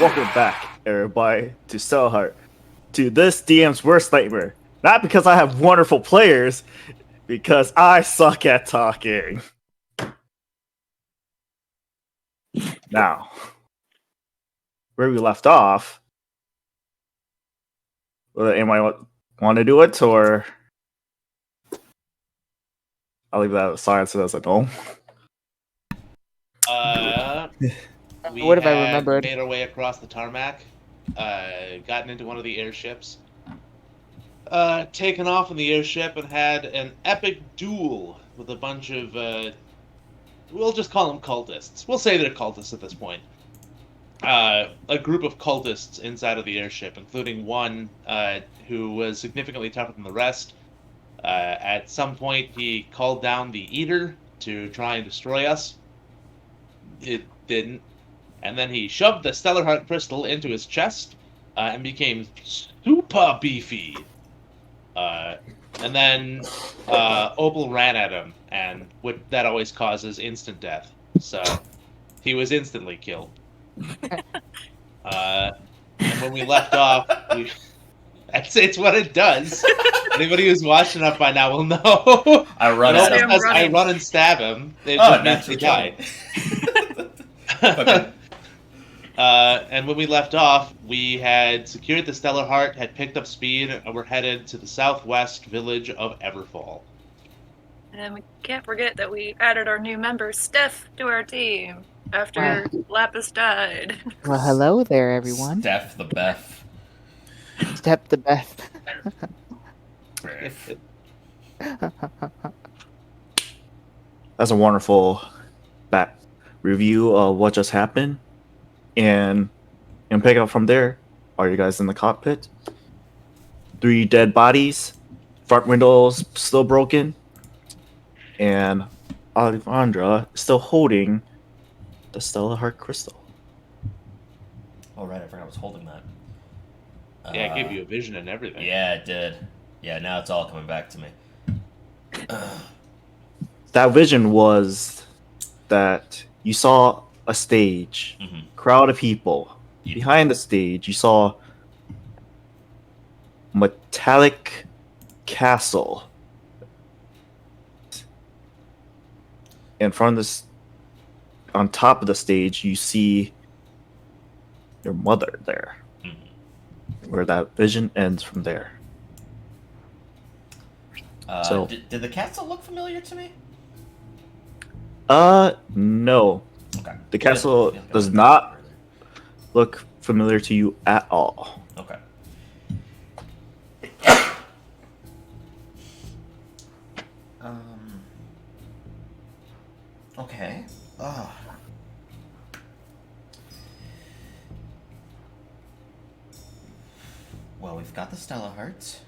Welcome back, everybody, to StellaHeart, to this DM's worst nightmare. Not because I have wonderful players, because I suck at talking. Now, where we left off, anybody want to do it, or I'll leave that silence as a no. We What have I had remembered? made our way across the tarmac, gotten into one of the airships, taken off in the airship, and had an epic duel with a bunch of, we'll just call them cultists. We'll say they're cultists at this point. A group of cultists inside of the airship, including one who was significantly tougher than the rest. At some point, he called down the Eater to try and destroy us. It didn't. And then he shoved the StellaHeart crystal into his chest and became super beefy. And then Opal ran at him, and that always causes instant death. So he was instantly killed. And when we left off, it's what it does. Anybody who's watched enough by now will know. I run at him. I run and stab him. It just means he died. Okay. And when we left off, we had secured the StellaHeart, had picked up speed, and were headed to the southwest village of Everfall. And we can't forget that we added our new member, Steph, to our team after Lapis died. Well, hello there, everyone. Steph the Beth. Step the Beth. That's a wonderful back review of what just happened, and pick up from there. Are you guys in the cockpit? 3 dead bodies, front windows still broken, and Alejandra still holding the StellaHeart crystal. Oh, right, I forgot I was holding that. Yeah, it gave you a vision and everything. Yeah, it did. Yeah, now it's all coming back to me. That vision was that you saw a stage, crowd of people. Yeah. Behind the stage, you saw metallic castle. In front of this, on top of the stage, you see your mother there. Where that vision ends from there. So- did the castle look familiar to me? No. Okay. The castle Yeah, does not look familiar to you at all. Okay. Okay. Well, we've got the StellaHeart.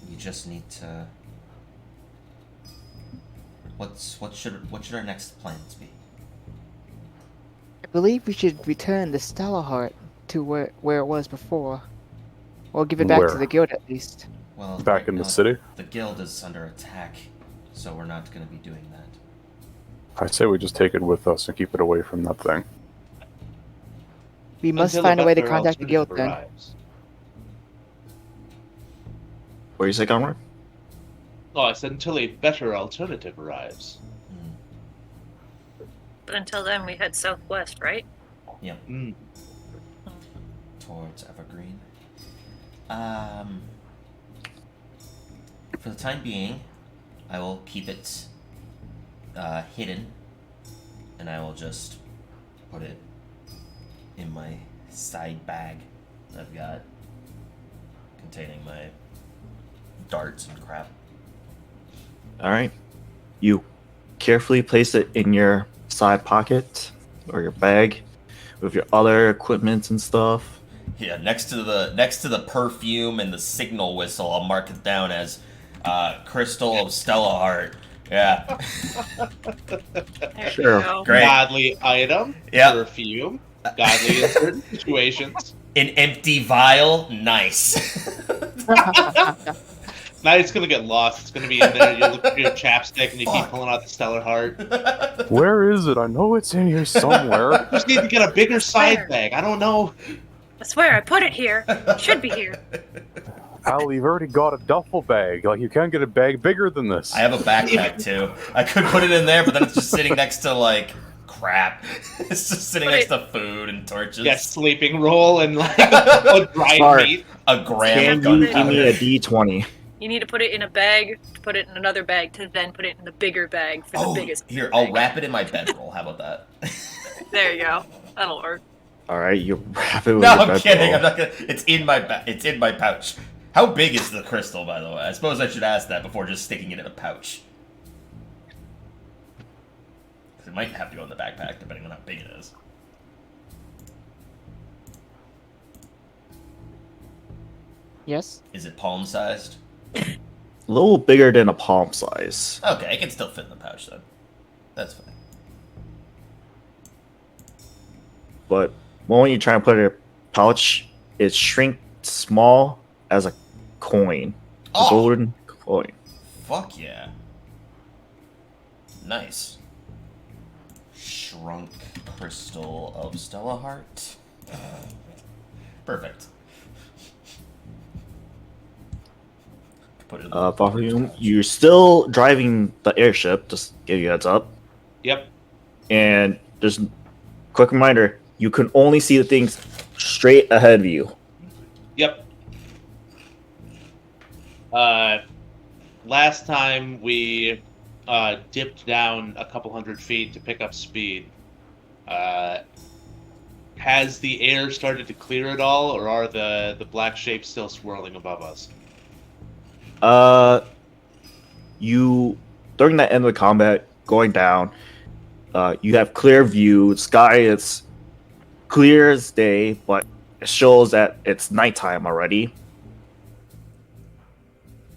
You just need to. What should our next plans be? I believe we should return the StellaHeart to where it was before. Or give it back Where? to the guild at least. Well, Back right in the now, city? The guild is under attack, so we're not going to be doing that. I say we just take it with us and keep it away from that thing. We must Until find a way to better contact the guild alternative then. arrives. What do you say, Conrad? Oh, I said until a better alternative arrives. But until then, we head southwest, right? Yeah. Mm. Towards Evergreen. For the time being, I will keep it hidden, and I will just put it in my side bag that I've got, containing my darts and crap. All right. You carefully place it in your side pocket or your bag with your other equipment and stuff. Yeah, next to the perfume and the signal whistle, I'll mark it down as Crystal of StellaHeart. Yeah. There Sure. we go. Great. Godly item, Yeah. perfume, godly in certain situations. An empty vial, nice. Now it's gonna get lost. It's gonna be in there. You look at your chapstick and you keep Fuck. pulling out the StellaHeart. Where is it? I know it's in here somewhere. You just need to get a bigger side Where? bag. I don't know. I swear I put it here. It should be here. Al, you've already got a duffel bag. Like, you can't get a bag bigger than this. I have a backpack too. I could put it in there, but then it's just sitting next to like crap. It's just sitting next to food and torches. Yeah, sleeping roll and like a dried Sorry. meat. A gram Can of you give me a gunpowder. D20? You need to put it in a bag, to put it in another bag, to then put it in the bigger bag for the Oh, biggest. here, bag. I'll wrap it in my bedroll. How about that? There you go. That'll work. All right, you wrap it with No, your I'm bedroll. kidding. I'm not gonna. It's in my it's in my pouch. How big is the crystal, by the way? I suppose I should ask that before just sticking it in a pouch. 'Cause it might have to go in the backpack, depending on how big it is. Yes. Is it palm-sized? A little bigger than a palm size. Okay, it can still fit in the pouch then. That's fine. But when you try and put it in a pouch, it shrinks small as a coin. A Oh! golden coin. Fuck yeah. Nice. Shrunk crystal of StellaHeart. Perfect. Put it in the Volume, you're still driving the airship, just give you a heads up. Yep. And just quick reminder, you can only see the things straight ahead of you. Yep. Last time we dipped down a couple hundred feet to pick up speed. Has the air started to clear at all, or are the black shapes still swirling above us? You during that end of the combat, going down, you have clear view. Sky is clear as day, but it shows that it's nighttime already.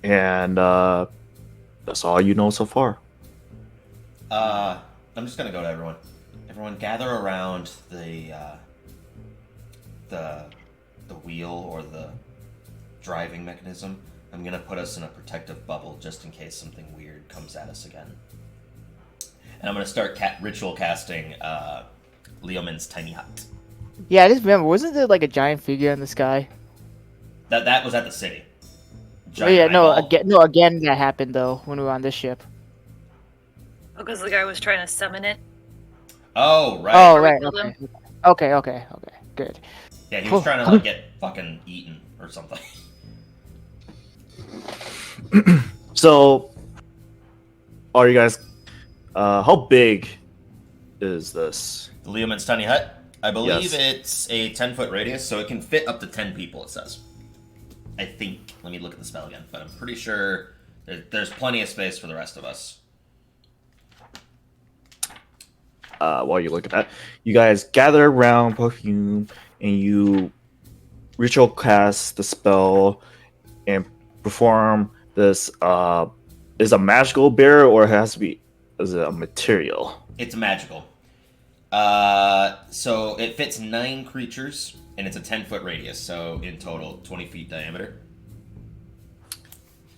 And that's all you know so far. I'm just gonna go to everyone. Everyone, gather around the wheel or the driving mechanism. I'm gonna put us in a protective bubble just in case something weird comes at us again. And I'm gonna start ritual casting Leomin's tiny hut. Yeah, I just remember. Wasn't there like a giant figure in the sky? That was at the city. Oh, yeah, no, eyeball. again that happened though when we were on this ship. Because the guy was trying to summon it. Oh right. Oh, Or right. killed Okay. him. Okay. Good. Yeah, he was trying to like get fucking eaten or something. So, are you guys? How big is this? The Leomin's tiny hut. I believe Yes. it's a 10-foot radius, so it can fit up to 10 people. It says. I think. Let me look at the spell again, but I'm pretty sure there's plenty of space for the rest of us. While you look at that, you guys gather around Perfume and you ritual cast the spell and perform this. Is a magical barrier or it has to be? Is it a material? It's magical. So it fits 9 creatures, and it's a 10-foot radius, so in total 20 feet diameter.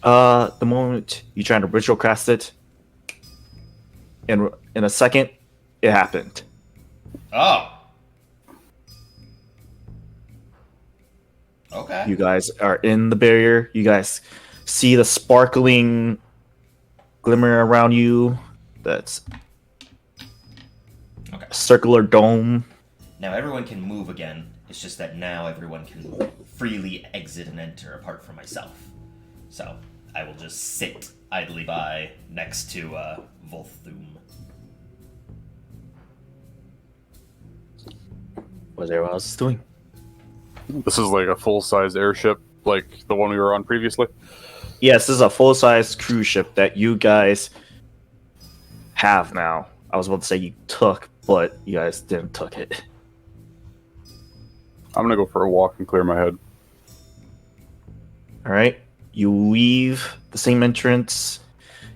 The moment you try to ritual cast it, in a second, it happened. Oh. Okay. You guys are in the barrier. You guys see the sparkling glimmer around you. That's Okay. a circular dome. Now everyone can move again. It's just that now everyone can freely exit and enter apart from myself. So I will just sit idly by next to Volthum. What's everyone else doing? This is like a full-size airship, like the one we were on previously. Yes, this is a full-size cruise ship that you guys have now. I was about to say you took, but you guys didn't took it. I'm gonna go for a walk and clear my head. All right. You leave the same entrance.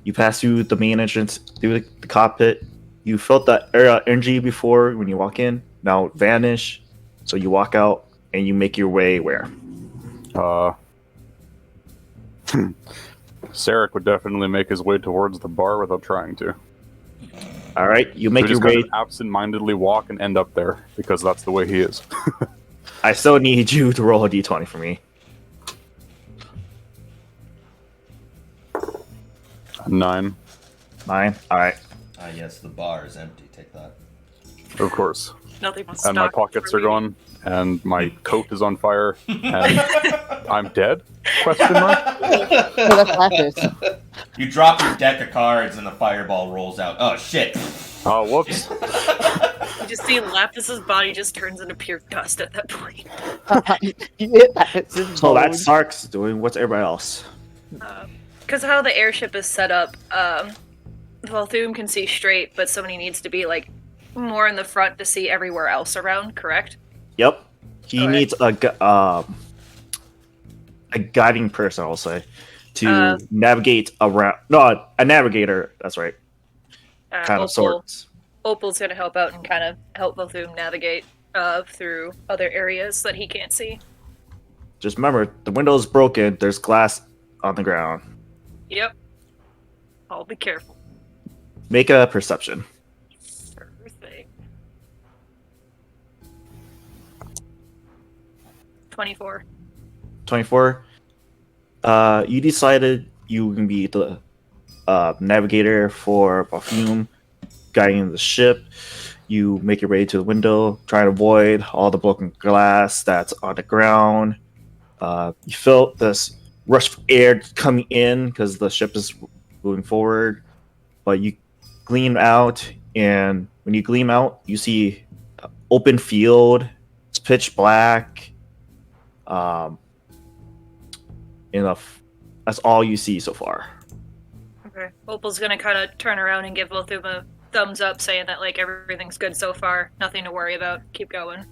You pass through the main entrance, through the cockpit. You felt that energy before when you walk in. Now it vanish. So you walk out and you make your way where? Sarek would definitely make his way towards the bar without trying to. All right, you He make would your just kind way. of absent-mindedly walk and end up there because that's the way he is. I still need you to roll a d20 for me. 9, 9. All right. Yes, the bar is empty. Take that. of course. Nothing was And my stocked pockets for are me. gone, and my coat is on fire, and I'm dead? Question mark? Oh, that's Lapis. You drop your deck of cards and the fireball rolls out. Oh shit! Oh, whoops. You just see Lapis's body just turns into pure dust at that point. So that's Sark's doing. What's everybody else? Because how the airship is set up, Volthoom can see straight, but somebody needs to be like more in the front to see everywhere else around. Correct? Yep. He Okay. needs a guiding person, I'll say, to navigate around. No, a navigator. That's right. Kind of sorts. Opal's gonna help out and kind of help Volthoom navigate through other areas that he can't see. Just remember, the window is broken. There's glass on the ground. Yep. I'll be careful. Make a perception. Sure thing. 24. 24. You decided you can be the navigator for Perfume, guiding the ship. You make your way to the window, try to avoid all the broken glass that's on the ground. You feel this rush of air coming in because the ship is moving forward, but you gleam out, and when you gleam out, you see open field. It's pitch black. That's all you see so far. Okay. Opal's gonna kind of turn around and give Volthoom a thumbs up, saying that like everything's good so far, nothing to worry about. Keep going.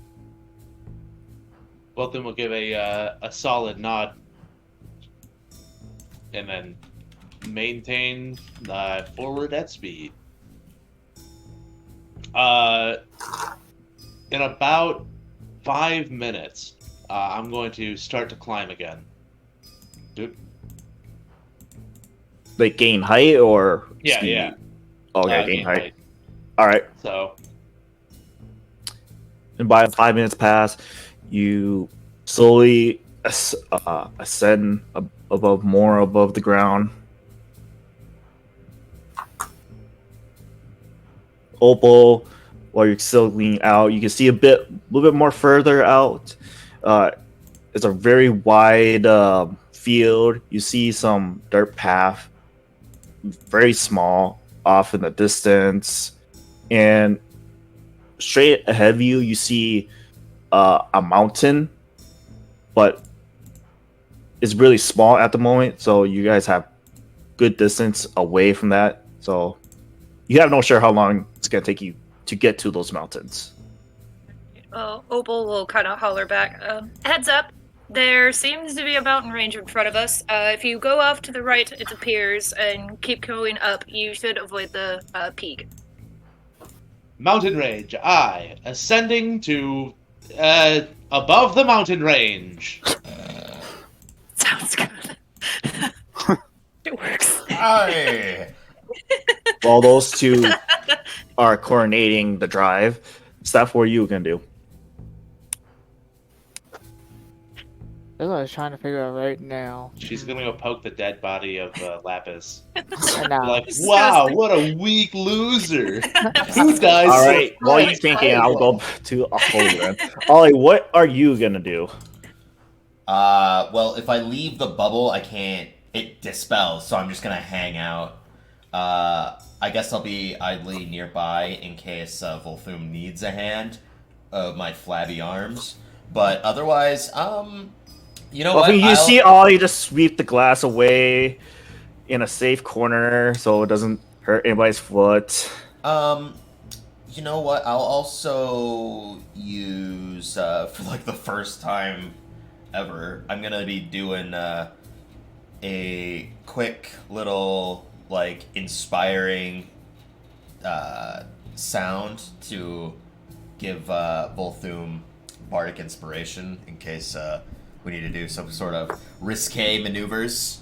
Volthoom will give a solid nod, and then maintain forward at speed. In about 5 minutes, I'm going to start to climb again. Dude. Like gain height or Yeah, speed? yeah. Okay, gain height. All right. So, And by 5 minutes pass, you slowly ascend above the ground. Opal, while you're still leaning out, you can see a little bit more further out. It's a very wide field. You see some dirt path, very small, off in the distance, and straight ahead of you, you see a mountain, but it's really small at the moment. So you guys have good distance away from that. So you have no sure how long it's gonna take you to get to those mountains. Opal will kind of holler back. Heads up. There seems to be a mountain range in front of us. If you go off to the right, it appears, and keep going up, you should avoid the peak. mountain range. Ascending to above the mountain range. Sounds good. It works. Aye. While those two are coordinating the drive, Steph, what are you gonna do? That's what I was trying to figure out right now. She's gonna go poke the dead body of Lapis. Nah. Like, Disgusting. wow, what a weak loser. Who dies? All so right, while you're thinking, I'll go to Ollie then. Ollie, what are you gonna do? Well, if I leave the bubble, I can't. It dispels, so I'm just gonna hang out. I guess I'll be idly nearby in case Volthoom needs a hand of my flabby arms. But otherwise, you know what? You see Ollie just sweep the glass away in a safe corner so it doesn't hurt anybody's foot. You know what? I'll also use for like the first time ever. I'm gonna be doing a quick little like inspiring sound to give Volthoom bardic inspiration in case we need to do some sort of risque maneuvers.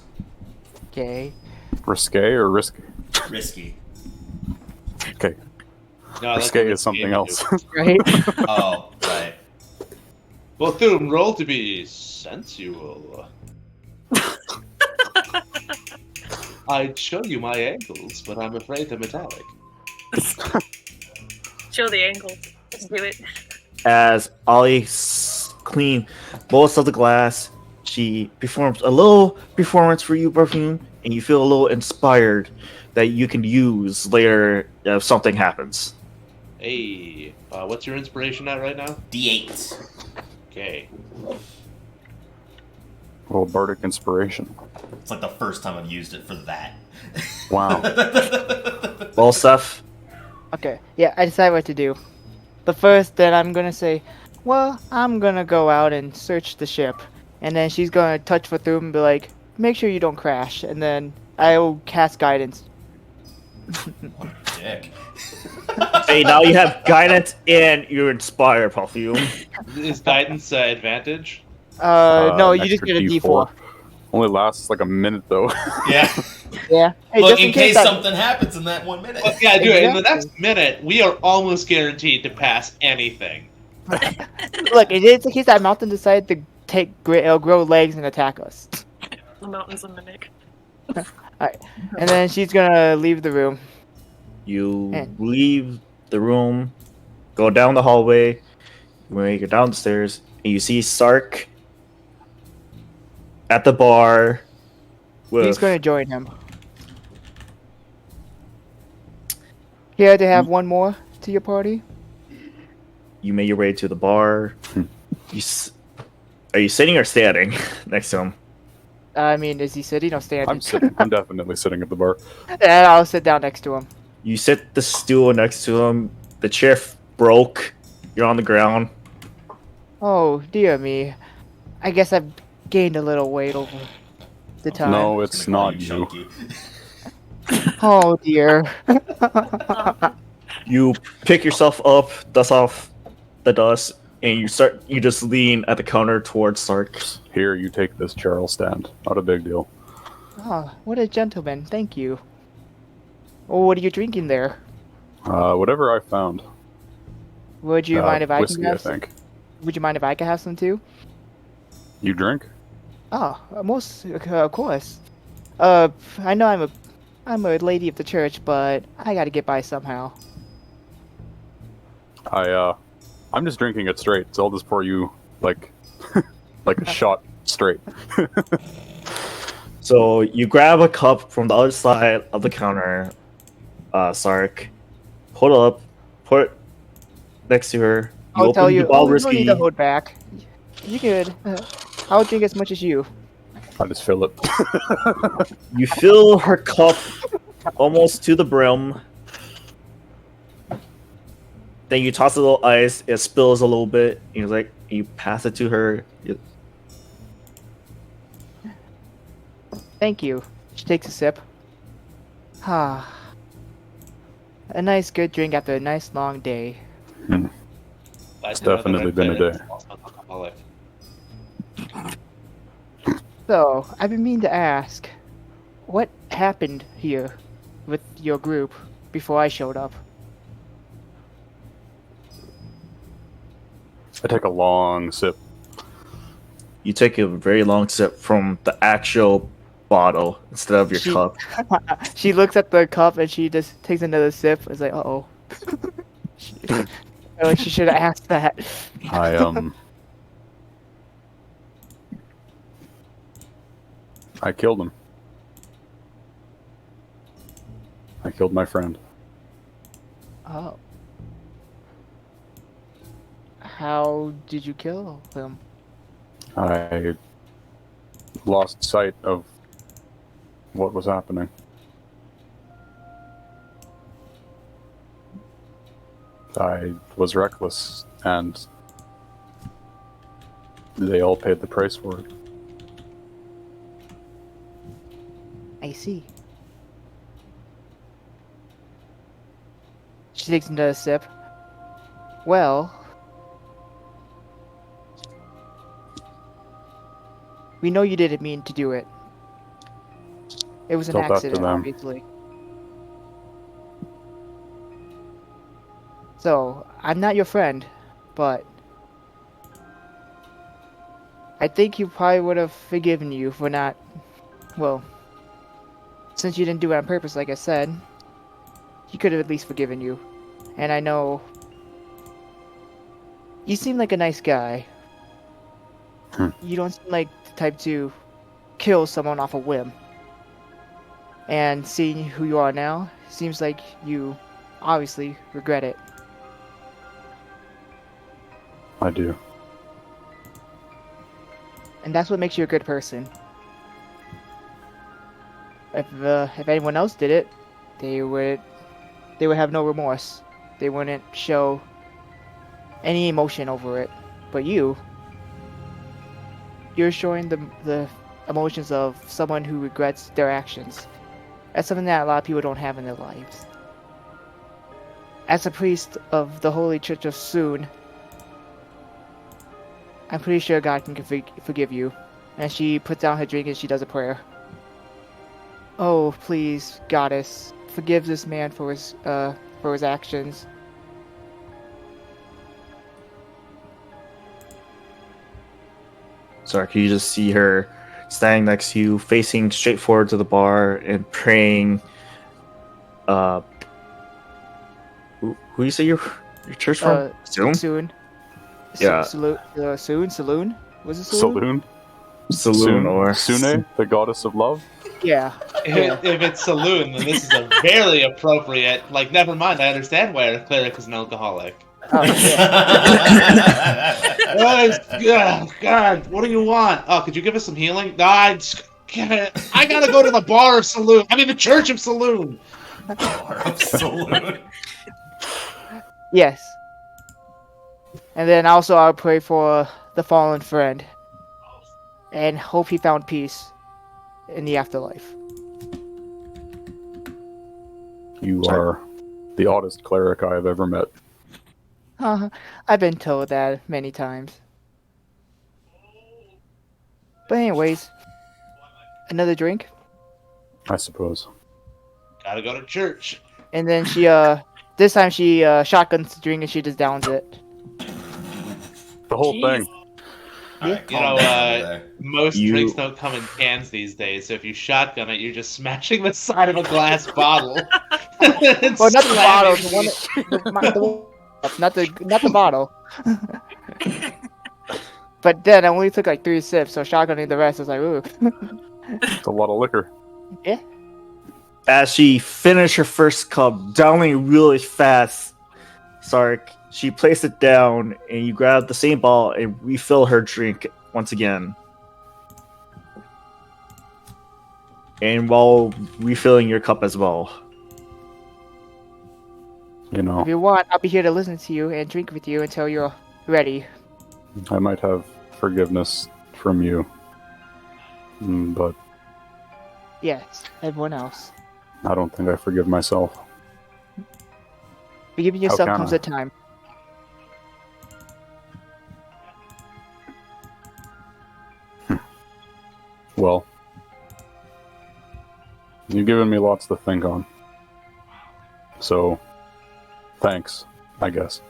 Okay. Risque or risky? Risky. Okay. No, I like Risque the is something you else. do. Right? Oh, right. Bethune, roll to be sensual. I'd show you my ankles, but I'm afraid they're metallic. Show the angle. Let's do it. As Ollie clean most of the glass, she performs a little performance for you, Perfume, and you feel a little inspired that you can use later if something happens. Hey, what's your inspiration at right now? D8. Okay. Little bardic inspiration. It's like the first time I've used it for that. Wow. Well, Seth, Okay. Yeah, I decide what to do. But first, then I'm gonna say, well, I'm gonna go out and search the ship. And then she's gonna touch Fathum and be like, make sure you don't crash. And then I'll cast guidance. What a dick. hey, now you have guidance and you're inspired, Perfume. Is guidance advantage? No, An you just extra get a D4. Only lasts like a minute though. Yeah. Yeah. Hey, Look, just in case that- something happens in that 1 minute. Well, yeah, dude. In the Exactly. next minute, we are almost guaranteed to pass anything. Look, it's in case that mountain decided to grow legs and attack us. The mountains in Mimic. And then she's gonna leave the room. You And- leave the room, go down the hallway, when you go down the stairs, and you see Sark at the bar. With, He's gonna join him. Here to have one more to your party? You make your way to the bar. Are you sitting or standing next to him? I mean, is he sitting or standing? I'm sitting. I'm definitely sitting at the bar. And I'll sit down next to him. You sit the stool next to him. The chair broke. You're on the ground. Oh, dear me. I guess I've gained a little weight over the time. No, I'm it's gonna call not you you. Chunky. Oh, dear. You pick yourself up, dust off the dust, and you just lean at the counter towards Sark. Here, you take this chair. I'll stand. Not a big deal. Oh, what a gentleman. Thank you. Oh, what are you drinking there? Whatever I found. Would you mind if I whiskey, can have I think. Would you mind if I could have some too? You drink? Oh, most of course. I know I'm a lady of the church, but I gotta get by somehow. I'm just drinking it straight, so I'll just pour you like like a shot straight. So you grab a cup from the other side of the counter, Sark. Put it up, put it next to her. I'll tell the you. bottle Oh, you of don't need to hold back. You good? I'll drink as much as you. I just fill it. You fill her cup almost to the brim. Then you toss a little ice. It spills a little bit. You pass it to her. Thank you. She takes a sip. Ah. A nice good drink after a nice long day. It's definitely been a day. Alcoholic. So, I've been meaning to ask, what happened here with your group before I showed up? I take a long sip. You take a very long sip from the actual bottle instead of your She- cup. She looks at the cup and she just takes another sip. It's like, uh-oh. Like she should have asked that. I killed him. I killed my friend. Oh. How did you kill him? I lost sight of what was happening. I was reckless, and they all paid the price for it. I see. She takes another sip. Well, we know you didn't mean to do it. It was an Tell that to accident, them. obviously. So, I'm not your friend, but I think he probably would have forgiven you for not, well, since you didn't do it on purpose, like I said, he could have at least forgiven you. And I know you seem like a nice guy. You don't seem like the type to kill someone off a whim. And seeing who you are now, seems like you obviously regret it. I do. And that's what makes you a good person. If anyone else did it, they would have no remorse. They wouldn't show any emotion over it. But you're showing the emotions of someone who regrets their actions. That's something that a lot of people don't have in their lives. As a priest of the Holy Church of Soon, I'm pretty sure God can forgive you. And she puts down her drink and she does a prayer. Oh, please, Goddess, forgive this man for his actions. Sorry, can you just see her standing next to you, facing straight forward to the bar and praying? Who you say your church from? Zoom? Soon. Yeah. Saloon. Saloon. Was it Saloon? Saloon or Sune, the goddess of love? Yeah. If it's saloon, then this is a very appropriate. Like, never mind. I understand why a cleric is an alcoholic. Oh shit. Oh, God, what do you want? Oh, could you give us some healing? No, I gotta go to the bar of saloon. I mean, the church of saloon. Absolute. Yes. And then also I'll pray for the fallen friend. And hope he found peace in the afterlife. You are the oddest cleric I have ever met. I've been told that many times. But anyways, another drink. I suppose. Gotta go to church. And then she, this time she shotguns the drink and she just downs it. The whole Jeez. thing. Alright, You calm know, down over there. most drinks don't come in cans these days, so if you shotgun it, you're just smashing the side of a glass bottle. Well, not the bottle, not the bottle. But then I only took like 3 sips, so shotgunning the rest was like, ooh. It's a lot of liquor. Yeah. as she finished her first cup, downing really fast, Sark, she placed it down, and you grab the same ball and refill her drink once again. And while refilling your cup as well. You know, If you want, I'll be here to listen to you and drink with you until you're ready. I might have forgiveness from you. But Yes, everyone else. I don't think I forgive myself. Forgiving yourself can comes I? a time. Well, you've given me lots to think on. So, thanks, I guess.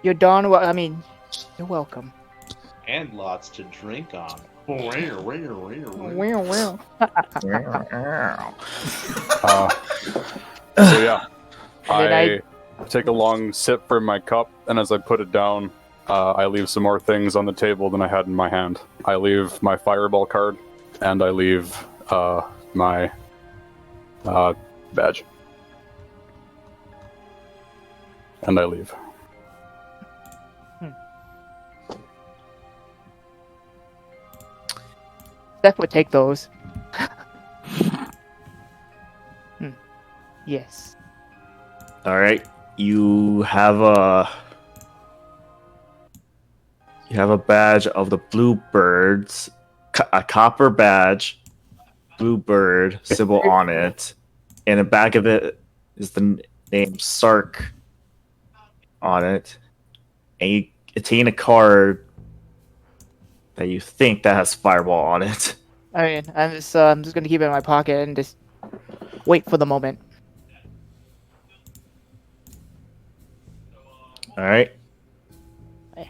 You're darn well. I mean, you're welcome. And lots to drink on. Well. Well. So yeah, And then I take a long sip from my cup, and as I put it down, I leave some more things on the table than I had in my hand. I leave my fireball card, and I leave my badge. And I leave. Steph would take those. Yes. All right, you have a badge of the Bluebirds, a copper badge, Bluebird symbol on it, and the back of it is the name Sark on it, and you attain a card that you think that has Fireball on it. I mean, I'm just gonna keep it in my pocket and just wait for the moment. All right. Yeah.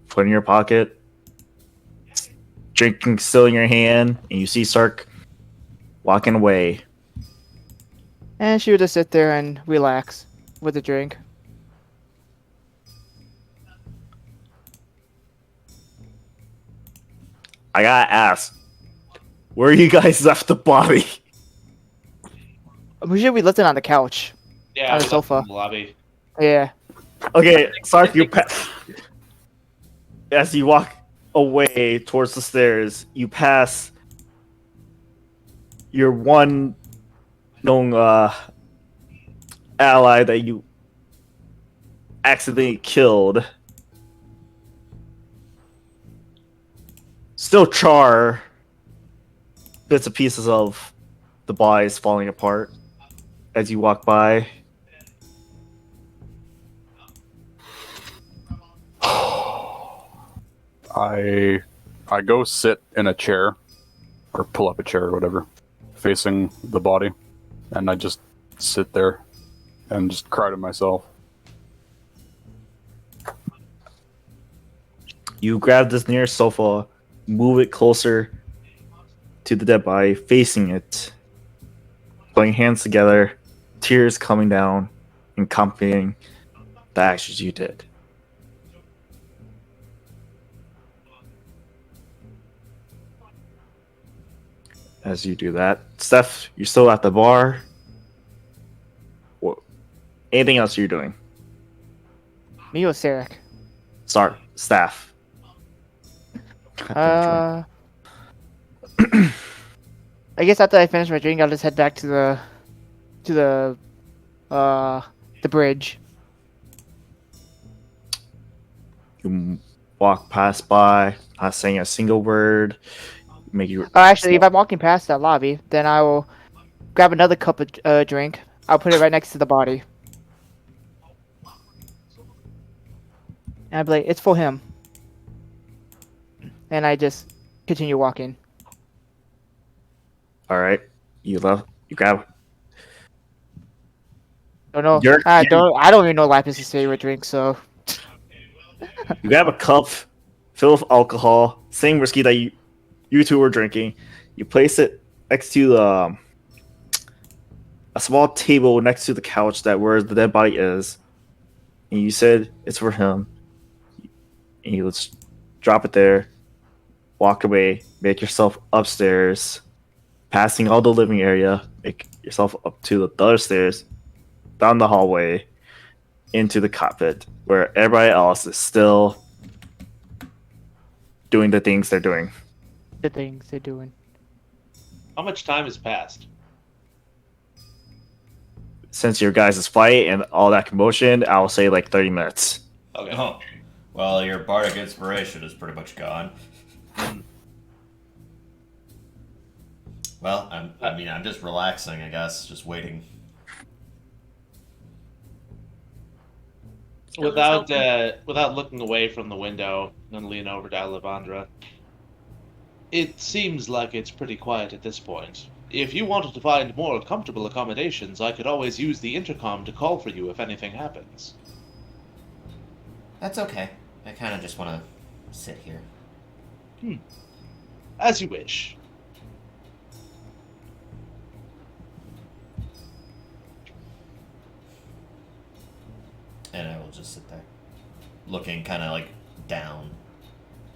Put in your pocket. Drinking still in your hand, and you see Sark walking away. And she would just sit there and relax with a drink. I gotta ask, where you guys left the body? We should be lifting on the couch. Yeah, On the we left sofa. in the lobby. Yeah. Okay, Sark, as you walk away towards the stairs, you pass your one known ally that you accidentally killed. Still char bits and pieces of the bodies falling apart as you walk by. I go sit in a chair, or pull up a chair or whatever, facing the body, and I just sit there and just cry to myself. You grab this nearest sofa, move it closer to the dead body, facing it, putting hands together, tears coming down, and accompanying the actions you did. As you do that, Steph, you're still at the bar. What? Anything else you're doing? Me or Sarek? Start, staff. I guess after I finish my drink, I'll just head back to the bridge. You walk by, not saying a single word. Make you. Actually, if I'm walking past that lobby, then I will grab another cup of drink. I'll put it right next to the body. And I'll be like, it's for him. And I just continue walking. All right, you left. You grab. Don't know. You're- I don't even know Lapis' favorite drink, so. You grab a cup filled with alcohol, same whiskey that you two were drinking. You place it next to a small table next to the couch that where the dead body is, and you said it's for him. And you just drop it there, walk away, make yourself upstairs, passing all the living area, make yourself up to the other stairs, down the hallway, into the cockpit, where everybody else is still doing the things they're doing. The things they're doing. How much time has passed? Since your guys' fight and all that commotion, I'll say like 30 minutes. Okay. Oh, well, your bardic inspiration is pretty much gone. Well, I'm just relaxing, I guess, just waiting. Without looking away from the window and lean over to Alejandra, it seems like it's pretty quiet at this point. If you wanted to find more comfortable accommodations, I could always use the intercom to call for you if anything happens. That's okay. I kind of just want to sit here. As you wish. And I will just sit there, looking kind of like down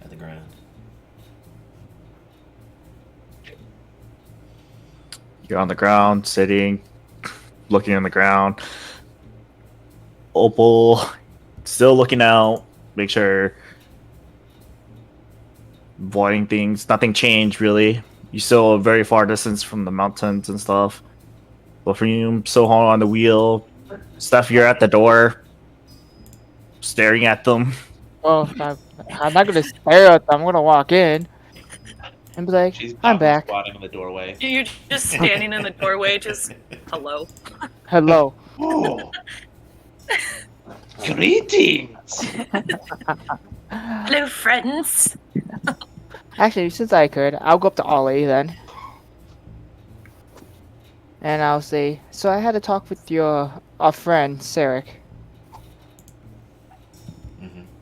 at the ground. You're on the ground, sitting, looking on the ground. Opal, still looking out, make sure avoiding things. Nothing changed really. You're still a very far distance from the mountains and stuff. But for you, still holding on the wheel. Steph, you're at the door, staring at them. Well, I'm not gonna stare at them. I'm gonna walk in and be like, She's I'm back. squatting in the doorway. You're just standing in the doorway, just hello. Hello. Oh. Greetings! Hello, friends. Actually, since I could, I'll go up to Ollie then. and I'll say, so I had a talk with our friend Sarek,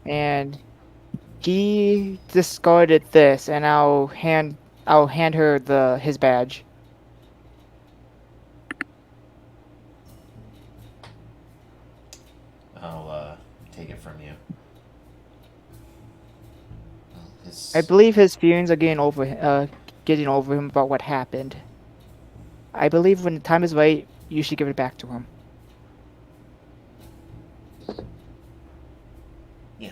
and he discarded this, and I'll hand her his badge. I'll take it from you. Well, I believe his feelings are getting over him about what happened. I believe when the time is right, you should give it back to him. Yeah.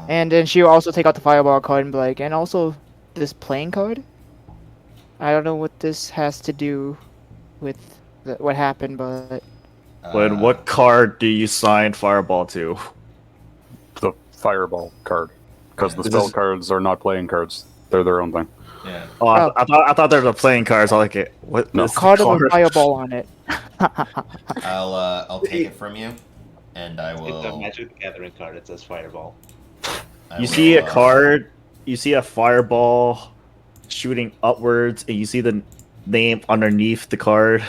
And then she'll also take out the fireball card and be like, and also this playing card? I don't know what this has to do with what happened, but But what card do you sign Fireball to? The fireball card, because Yeah. the This spell is- cards are not playing cards; they're their own thing. Yeah. Oh, I thought they were the playing cards. I like it. What? No. This is the card with a card? fireball on it. I'll take it from you, and I It's a will. Magic the Gathering card. It says Fireball. I You will, see a card. You see a fireball shooting upwards, and you see the name underneath the card.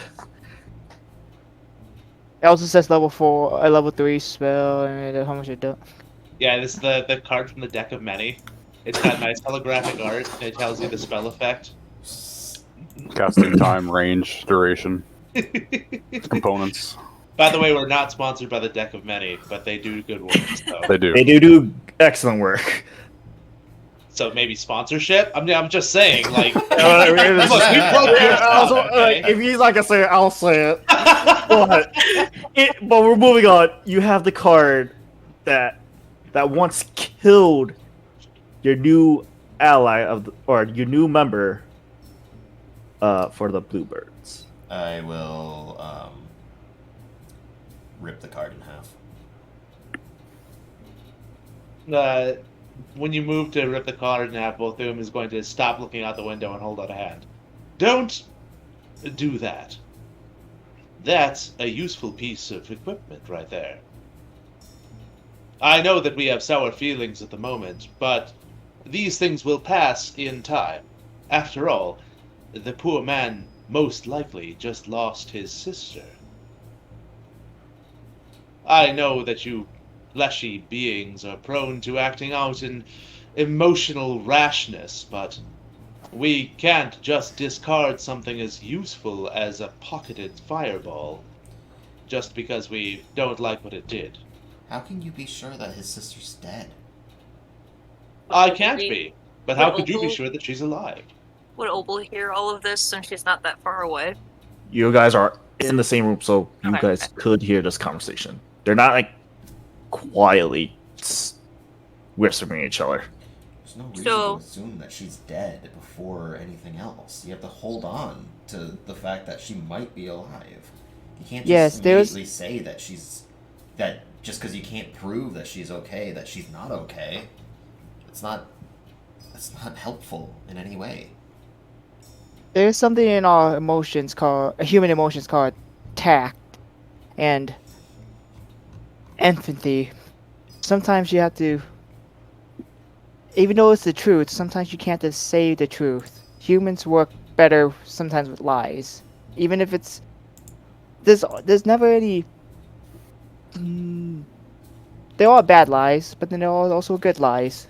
It also says level 4, a level 3 spell, and how much it does. Yeah, this is the card from the deck of many. It's got nice holographic art. And it tells you the spell effect. Casting time, range, duration, components. By the way, we're not sponsored by the deck of many, but they do good work. So, They do. They do excellent work. so maybe sponsorship. I'm just saying, like, look, we Yeah, broke your stuff, also, okay? if he's not gonna say it, I'll say it. But we're moving on. You have the card that once killed your new ally or your new member for the Bluebirds. I will rip the card in half. When you move to rip the card in half, Bothum is going to stop looking out the window and hold out a hand. Don't do that. That's a useful piece of equipment right there. I know that we have sour feelings at the moment, but these things will pass in time. After all, the poor man most likely just lost his sister. I know that you fleshy beings are prone to acting out in emotional rashness, but we can't just discard something as useful as a pocketed fireball just because we don't like what it did. How can you be sure that his sister's dead? I can't be, but how Would could you be Opal- sure that she's alive? Would Opal hear all of this since she's not that far away? You guys are in the same room, so you Okay. guys could hear this conversation. They're not like quietly whispering at each other. There's no reason So- to assume that she's dead before anything else. You have to hold on to the fact that she might be alive. You can't just Yes, there's- immediately say that that just because you can't prove that she's okay, that she's not okay. That's not helpful in any way. There's something in our emotions called human emotions called tact and empathy. Sometimes you have to, even though it's the truth, sometimes you can't just say the truth. Humans work better sometimes with lies, even if it's there's never any. There are bad lies, but then there are also good lies.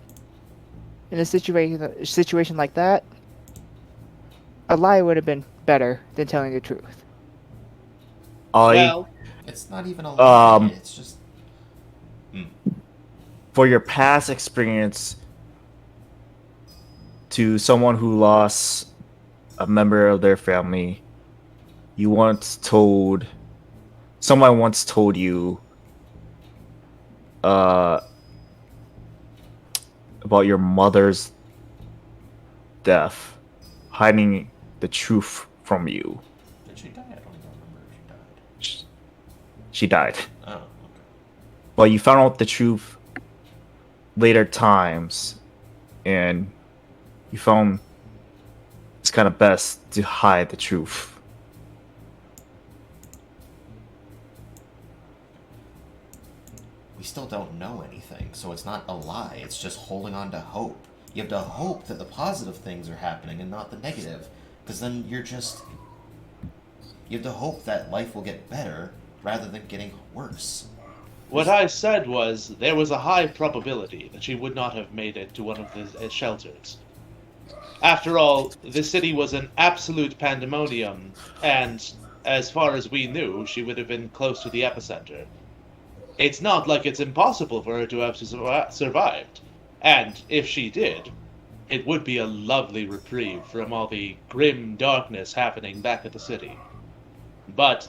In a situation like that, a lie would have been better than telling the truth. Well, It's not even a lie. It's just For your past experience to someone who lost a member of their family, someone once told you about your mother's death, hiding the truth from you. did she die? I don't even remember if she died. She died. Oh, okay. But you found out the truth later times, and you found it's kind of best to hide the truth. We still don't know anything, so it's not a lie. It's just holding on to hope. You have to hope that the positive things are happening and not the negative, because then you're just You have to hope that life will get better rather than getting worse. What I said was there was a high probability that she would not have made it to one of the shelters. After all, the city was an absolute pandemonium, and as far as we knew, she would have been close to the epicenter. It's not like it's impossible for her to have survived, and if she did, it would be a lovely reprieve from all the grim darkness happening back at the city. But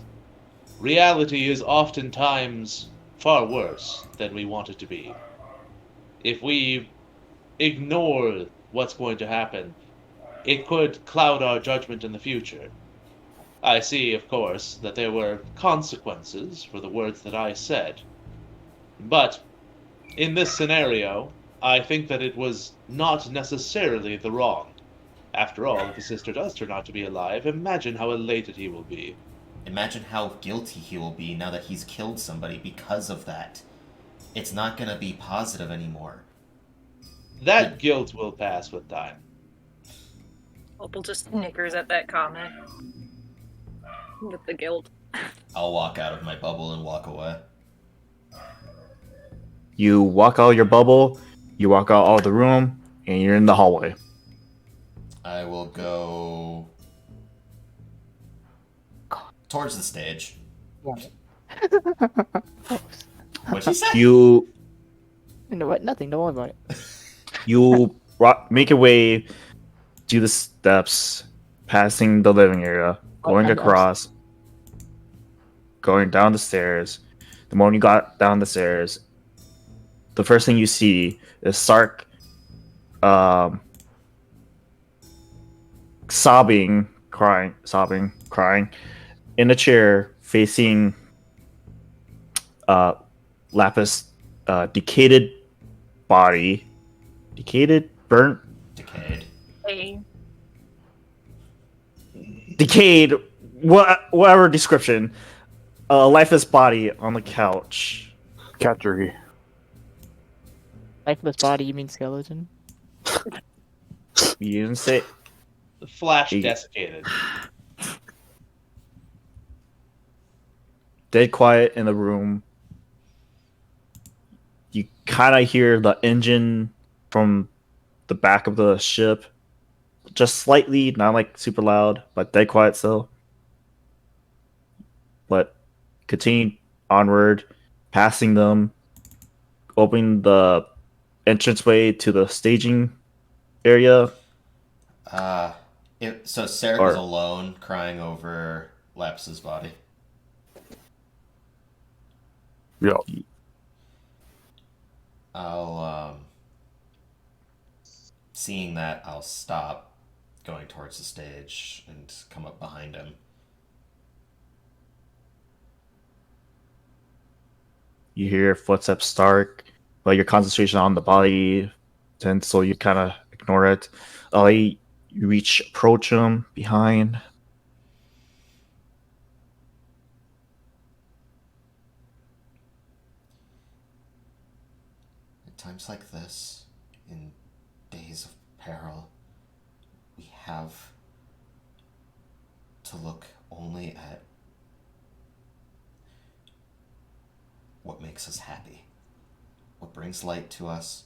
reality is oftentimes far worse than we want it to be. If we ignore what's going to happen, it could cloud our judgment in the future. I see, of course, that there were consequences for the words that I said. But in this scenario, I think that it was not necessarily the wrong. After all, if his sister does turn out to be alive, imagine how elated he will be. Imagine how guilty he will be now that he's killed somebody because of that. It's not gonna be positive anymore. That guilt will pass with time. Opal just snickers at that comment. With the guilt. I'll walk out of my bubble and walk away. You walk out your bubble, you walk out of the room, and you're in the hallway. I will go towards the stage. What'd you say? You You know what? Nothing. Don't worry about it. make your way to the steps, passing the living area, going across, going down the stairs. The moment you got down the stairs, the first thing you see is Sark crying in a chair facing Lapis' decayed body. Burnt? Decayed. Hey. Decayed, whatever description. Lifeless body on the couch. Catchery. Lifeless body, you mean skeleton? You didn't say. Flash desiccated. Dead quiet in the room. You kind of hear the engine from the back of the ship. Just slightly, not like super loud, but dead quiet still. But continue onward, passing them, opening the entranceway to the staging area. So Sarah was alone crying over Laps's body. Yeah. Seeing that, I'll stop going towards the stage and come up behind him. You hear footsteps start, but your concentration on the body, and so you kind of ignore it. You approach him behind. At times like this, in days of peril, we have to look only at what makes us happy, what brings light to us,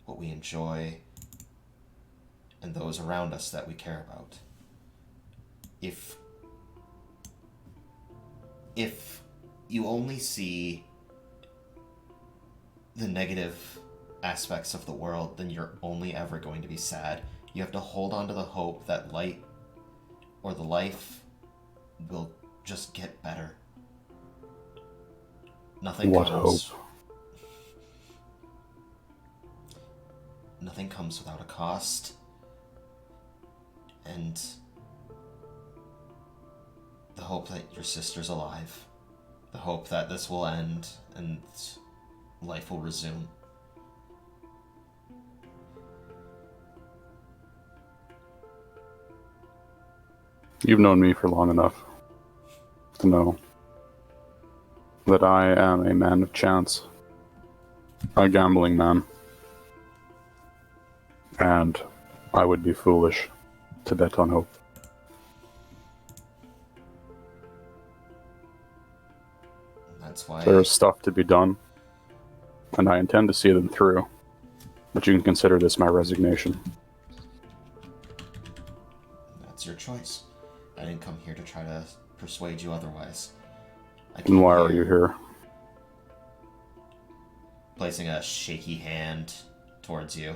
what we enjoy, and those around us that we care about. If you only see the negative aspects of the world, then you're only ever going to be sad. You have to hold on to the hope that light or the life will just get better. Nothing comes without a cost. And the hope that your sister's alive. The hope that this will end and life will resume. You've known me for long enough to know that I am a man of chance, a gambling man, and I would be foolish to bet on hope. That's why. There's stuff to be done, and I intend to see them through. But you can consider this my resignation. That's your choice. I didn't come here to try to persuade you otherwise. And why are you here? Placing a shaky hand towards you.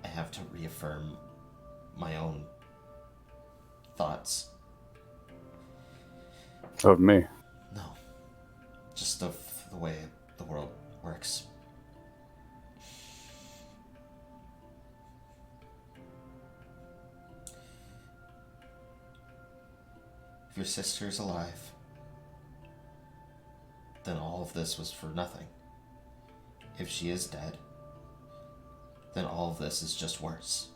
I have to reaffirm my own thoughts. Of me. No. Just of the way the world works. If your sister's alive, then all of this was for nothing. If she is dead, then all of this is just worse.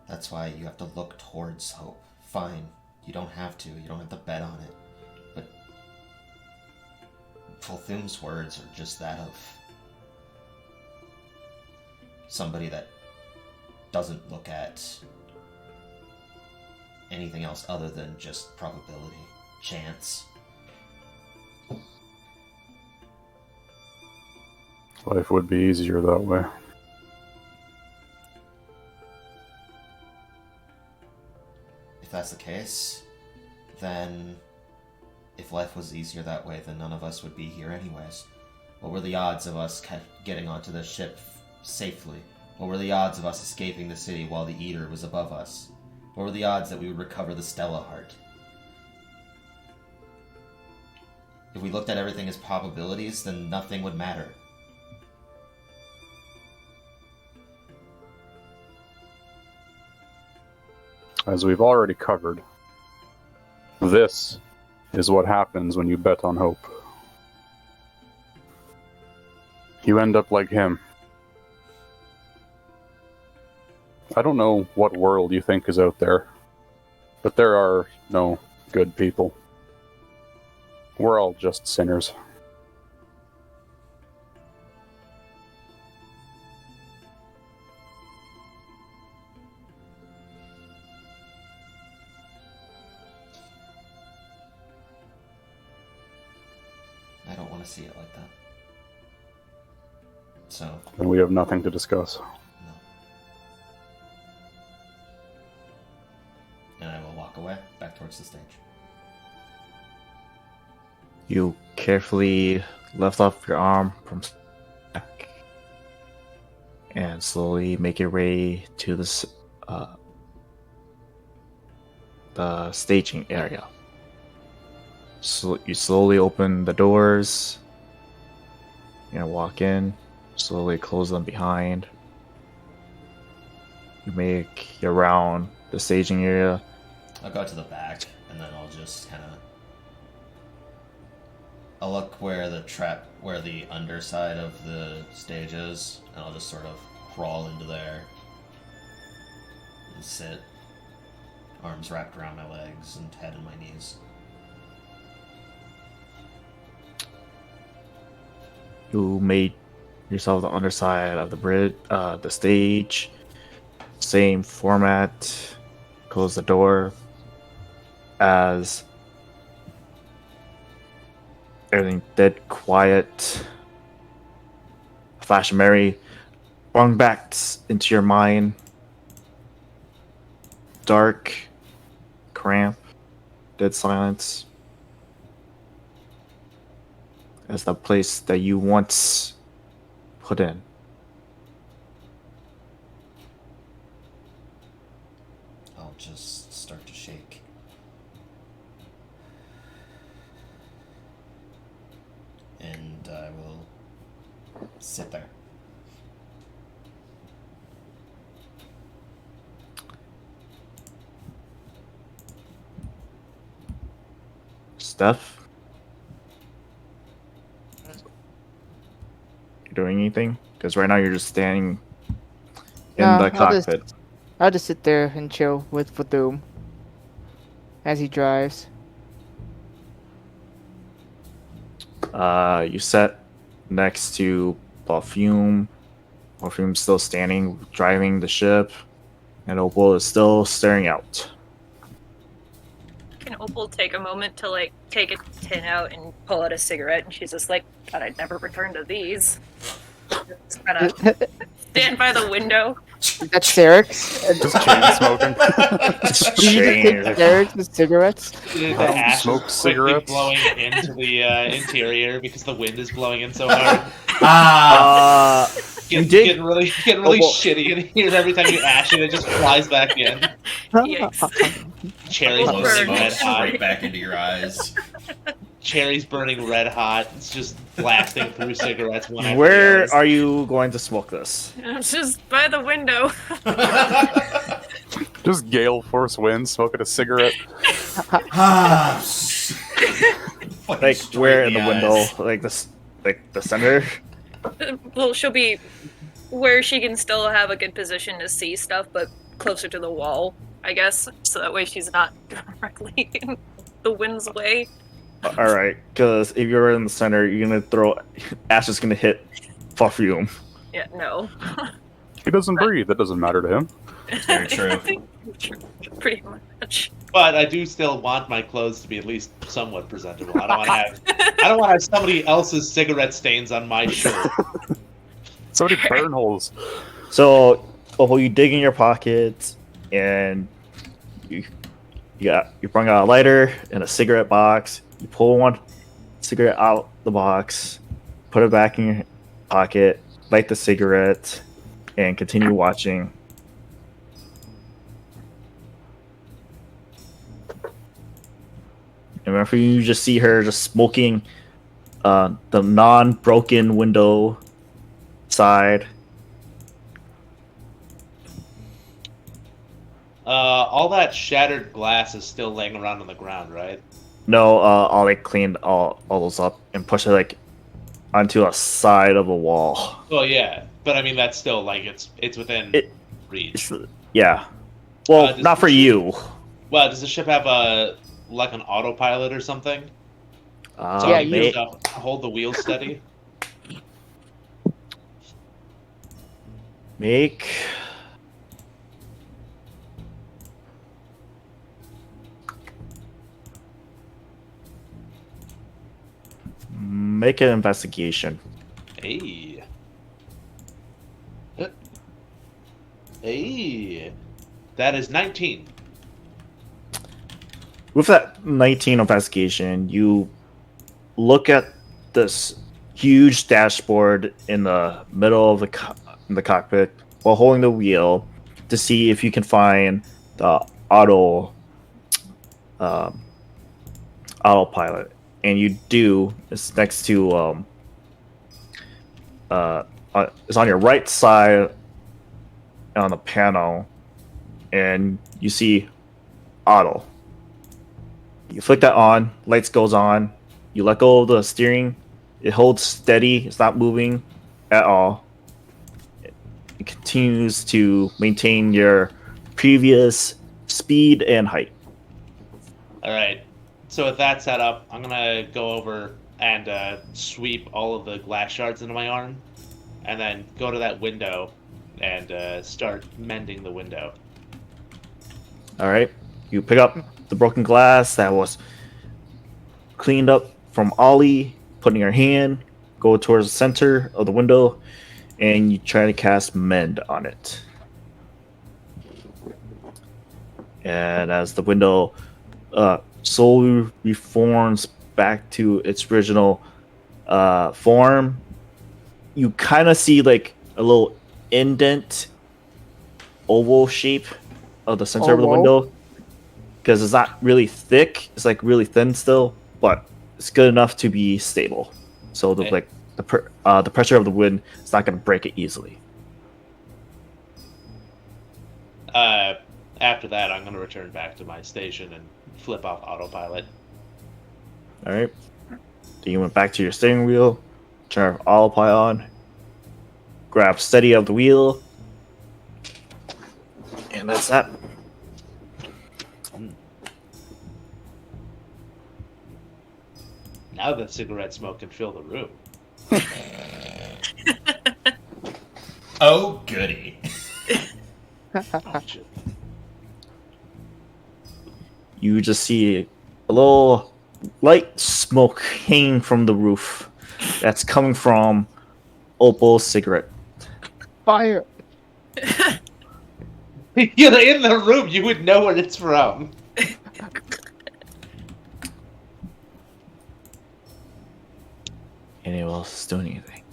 That's why you have to look towards hope. Fine, you don't have to. You don't have to bet on it. But Fulthum's words are just that of somebody that doesn't look at anything else other than just probability, chance. Life would be easier that way. If that's the case, then if life was easier that way, then none of us would be here anyways. What were the odds of us getting onto the ship safely? What were the odds of us escaping the city while the Eater was above us? What were the odds that we would recover the StellaHeart? If we looked at everything as probabilities, then nothing would matter. As we've already covered, this is what happens when you bet on hope. You end up like him. I don't know what world you think is out there, but there are no good people. We're all just sinners. I don't want to see it like that. So, And we have nothing to discuss. no. And I will walk away, back towards the stage. You carefully lift off your arm from back and slowly make your way to the staging area. So you slowly open the doors. You're gonna walk in, slowly close them behind. You make your round the staging area. I'll go to the back, and then I'll just kind of... I'll look where the underside of the stage is, and I'll just sort of crawl into there and sit, arms wrapped around my legs and head in my knees. You made yourself the underside of the stage. Same format. Close the door. As everything dead quiet. A flash of memory sprung back into your mind. Dark, cramp, dead silence. As the place that you once put in. I'll just start to shake. And I will sit there. Steph? You doing anything? Because right now you're just standing in No, the I'll cockpit. I'll just sit there and chill with Fulthum as he drives. You sat next to Perfume. Perfume's still standing, driving the ship, and Opal is still staring out. and Opal take a moment to like take a tin out and pull out a cigarette, and she's just like, "God, I'd never return to these." Just kind of stand by the window. That's Derek's. Just chain smoking. Just You just chain. take Derek's with cigarettes. The don't ash smoke is quickly cigarettes. blowing into the interior because the wind is blowing in so hard. You dig? Getting really well- shitty in here every time you ash it. It just flies back in. Yikes. Cherry's Blow Blow burning burn. red smoke hot. straight back into your eyes. Cherry's burning red hot. It's just blasting through cigarettes one after the Where other. are you going to smoke this? It's just by the window. Just gale force wind, smoking a cigarette. Fucking Like straight where in the eyes. window? Like the center? Well, she'll be where she can still have a good position to see stuff, but closer to the wall, I guess, so that way she's not directly in the wind's way. All right, because if you're in the center, you're gonna throw. Ash is gonna hit perfume. Yeah, no. He doesn't breathe. That doesn't matter to him. Very true. Pretty much. But I do still want my clothes to be at least somewhat presentable. I don't want to have somebody else's cigarette stains on my shirt. So many burn holes. So, you dig in your pockets and you bring out a lighter and a cigarette box. You pull one cigarette out the box, put it back in your pocket, light the cigarette, and continue watching. And whenever you just see her just smoking the non-broken window side. All that shattered glass is still laying around on the ground, right? No, I'll like clean all those up and push it like onto a side of a wall. Well, yeah, but I mean that's still like it's within reach. Yeah. Well, does not the for ship- you. Well, does the ship have like an autopilot or something? So Yeah, I can you- just, hold the wheel steady. Make an investigation. Hey. Hey. That is 19. With that 19 investigation, you look at this huge dashboard in the middle of the cockpit while holding the wheel to see if you can find the autopilot, and you do. It's next to it's on your right side on the panel, and you see auto. You flick that on, lights goes on, you let go of the steering, it holds steady, it's not moving at all. It continues to maintain your previous speed and height. All right. So with that set up, I'm gonna go over and sweep all of the glass shards into my arm, and then go to that window and start mending the window. Alright, you pick up the broken glass that was cleaned up from Ollie, put in your hand, go towards the center of the window, and you try to cast Mend on it. And as the window slowly reforms back to its original form, you kind of see like a little indent oval shape of the center of the Oval? window, because it's not really thick, it's like really thin still, but it's good enough to be stable, so the Okay. the pressure of the wind is not going to break it easily. After that, I'm gonna return back to my station and flip off autopilot. All right, then you went back to your steering wheel, turn autopilot on, grab steady of the wheel, and that's that. Now the cigarette smoke can fill the room. Oh, goody. Oh, shit. You just see a little light smoke hanging from the roof that's coming from Opal's cigarette. Fire! You're in the room. You would know where it's from. Anyone else doing anything?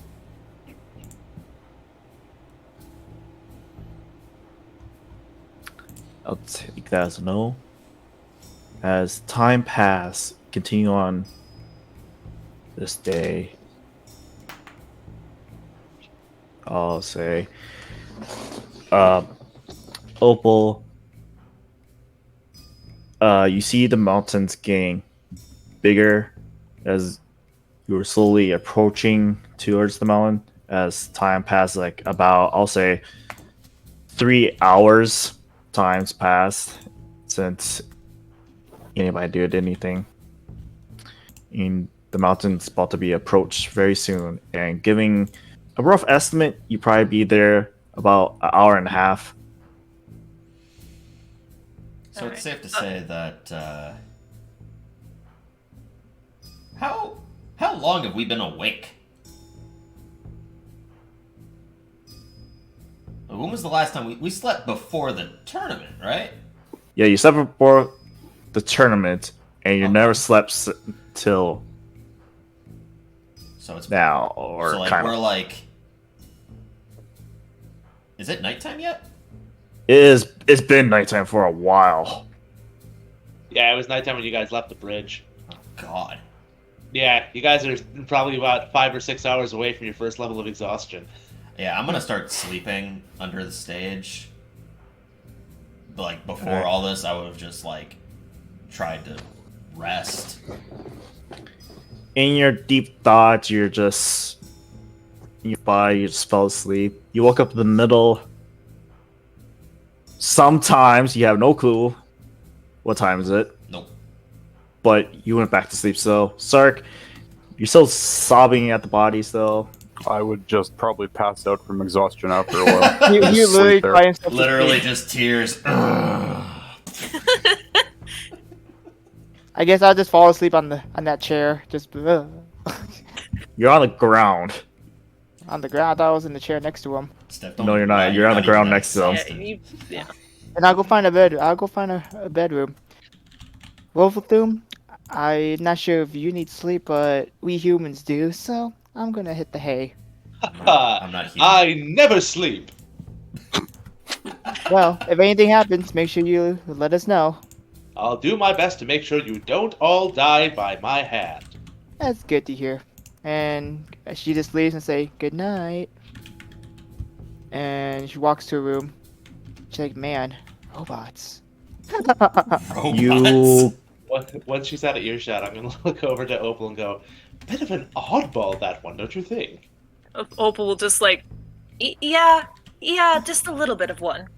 I'll take that as a no. As time pass, continue on this day. I'll say, Opal, you see the mountains getting bigger as you were slowly approaching towards the mountain. As time passed, like about, I'll say, 3 hours times passed since anybody did anything. And the mountain's about to be approached very soon. And giving a rough estimate, you probably be there about an hour and a half. So All it's right. safe to say that how long have we been awake? When was the last time we slept before the tournament, right? Yeah, you slept before the tournament, and you never slept till So it's now, or so like kind we're of. like, is it nighttime yet? It's been nighttime for a while. Yeah, it was nighttime when you guys left the bridge. Oh God. Yeah, you guys are probably about 5 or 6 hours away from your first level of exhaustion. Yeah, I'm gonna start sleeping under the stage. But, like before Alright. all this, I would have just like tried to rest. In your deep thoughts, you're just your body, you just fell asleep. You woke up in the middle. Sometimes you have no clue what time is it, Nope. but you went back to sleep. So, Sark, you're still sobbing at the body still. I would just probably pass out from exhaustion after a while. You Just literally sleep there. cry yourself to Literally sleep. just tears. I guess I'll just fall asleep on that chair, just You're on the ground. on the ground. I thought I was in the chair next to him. Steph, No, you're not. You're on the even ground that next to him. exhausted. Yeah. And I'll go find a bed. I'll go find a bedroom. Wolfthum, I'm not sure if you need sleep, but we humans do, so I'm gonna hit the hay. I'm not human. I never sleep. Well, if anything happens, make sure you let us know. I'll do my best to make sure you don't all die by my hand. That's good to hear. And she just leaves and say good night. And she walks to her room. She's like, man, robots. Robots. You Once she's out of earshot, I'm gonna look over to Opal and go, bit of an oddball, that one, don't you think? Opal will just like, yeah, just a little bit of one.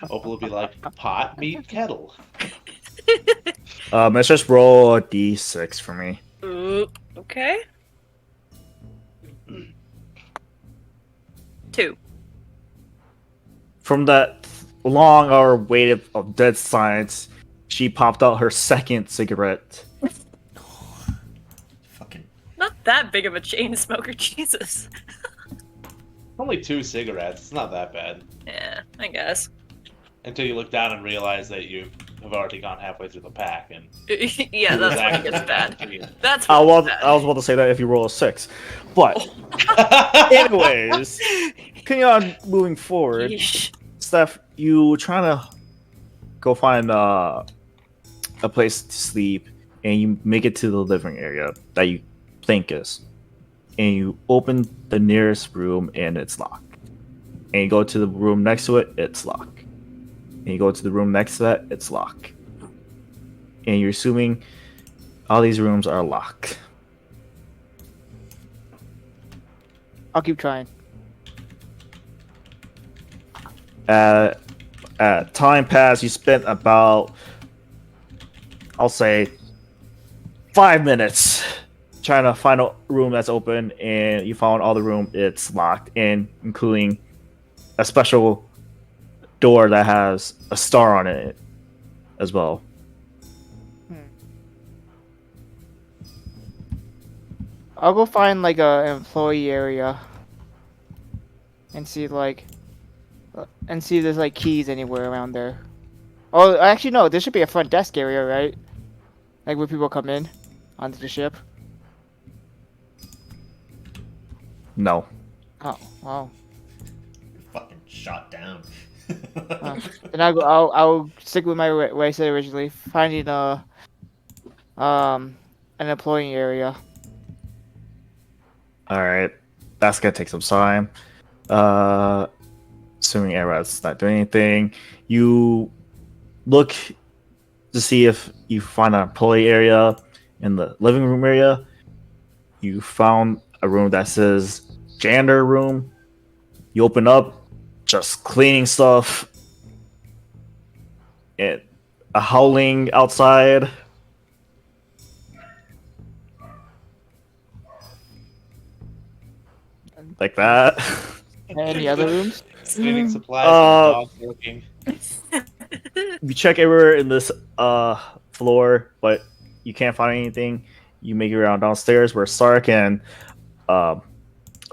Opal will be like, pot, meat, kettle. let's just roll a d6 for me. Ooh, okay. 2. From that long hour wait of dead silence, she popped out her second cigarette. Fucking. Not that big of a chain smoker, Jesus. Only 2 cigarettes, it's not that bad. Yeah, I guess. Until you look down and realize that you have already gone halfway through the pack, and Yeah, that's when it gets bad. That's I when was it's I was about to say that if you roll a 6, but anyways, continue on moving forward. Yeesh. Steph, you trying to go find a place to sleep, and you make it to the living area that you think is, and you open the nearest room and it's locked, and you go to the room next to it, it's locked, and you go to the room next to that, it's locked, and you're assuming all these rooms are locked. I'll keep trying. Time passed. You spent about, I'll say, 5 minutes trying to find a room that's open, and you found all the room it's locked, and including a special door that has a star on it as well. I'll go find like a employee area and see if there's like keys anywhere around there. Oh, actually no, there should be a front desk area, right? Like where people come in onto the ship. No. Oh, wow. Fucking shot down. Then I'll stick with my way I said originally, finding an employee area. All right, that's gonna take some time. Assuming everyone's not doing anything, you look to see if you find an employee area in the living room area. You found a room that says janitor room. You open up, just cleaning stuff, and a howling outside. Like that. Any other rooms? Cleaning supplies Uh, and dog working. You check everywhere in this floor, but you can't find anything. You make it around downstairs where Sark and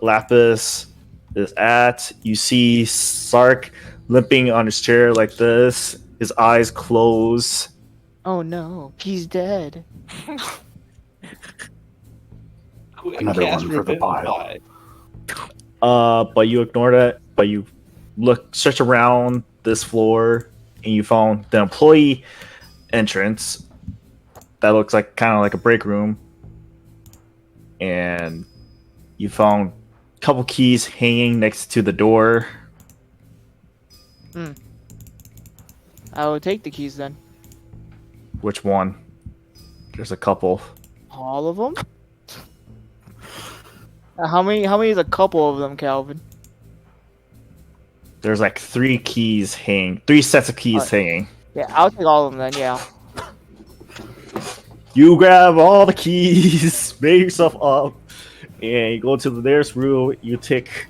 Lapis is at. You see Sark limping on his chair like this, his eyes closed. Oh no, he's dead. Another Cast one for the Revivify. But you ignore that. But you search around this floor, and you found the employee entrance that looks like kind of like a break room, and you found a couple keys hanging next to the door. I will take the keys then. Which one? There's a couple. All of them? How many is a couple of them, Calvin? There's like three sets of keys hanging. Yeah, I'll take all of them then, yeah. You grab all the keys, make yourself up, and you go to the nearest room. You take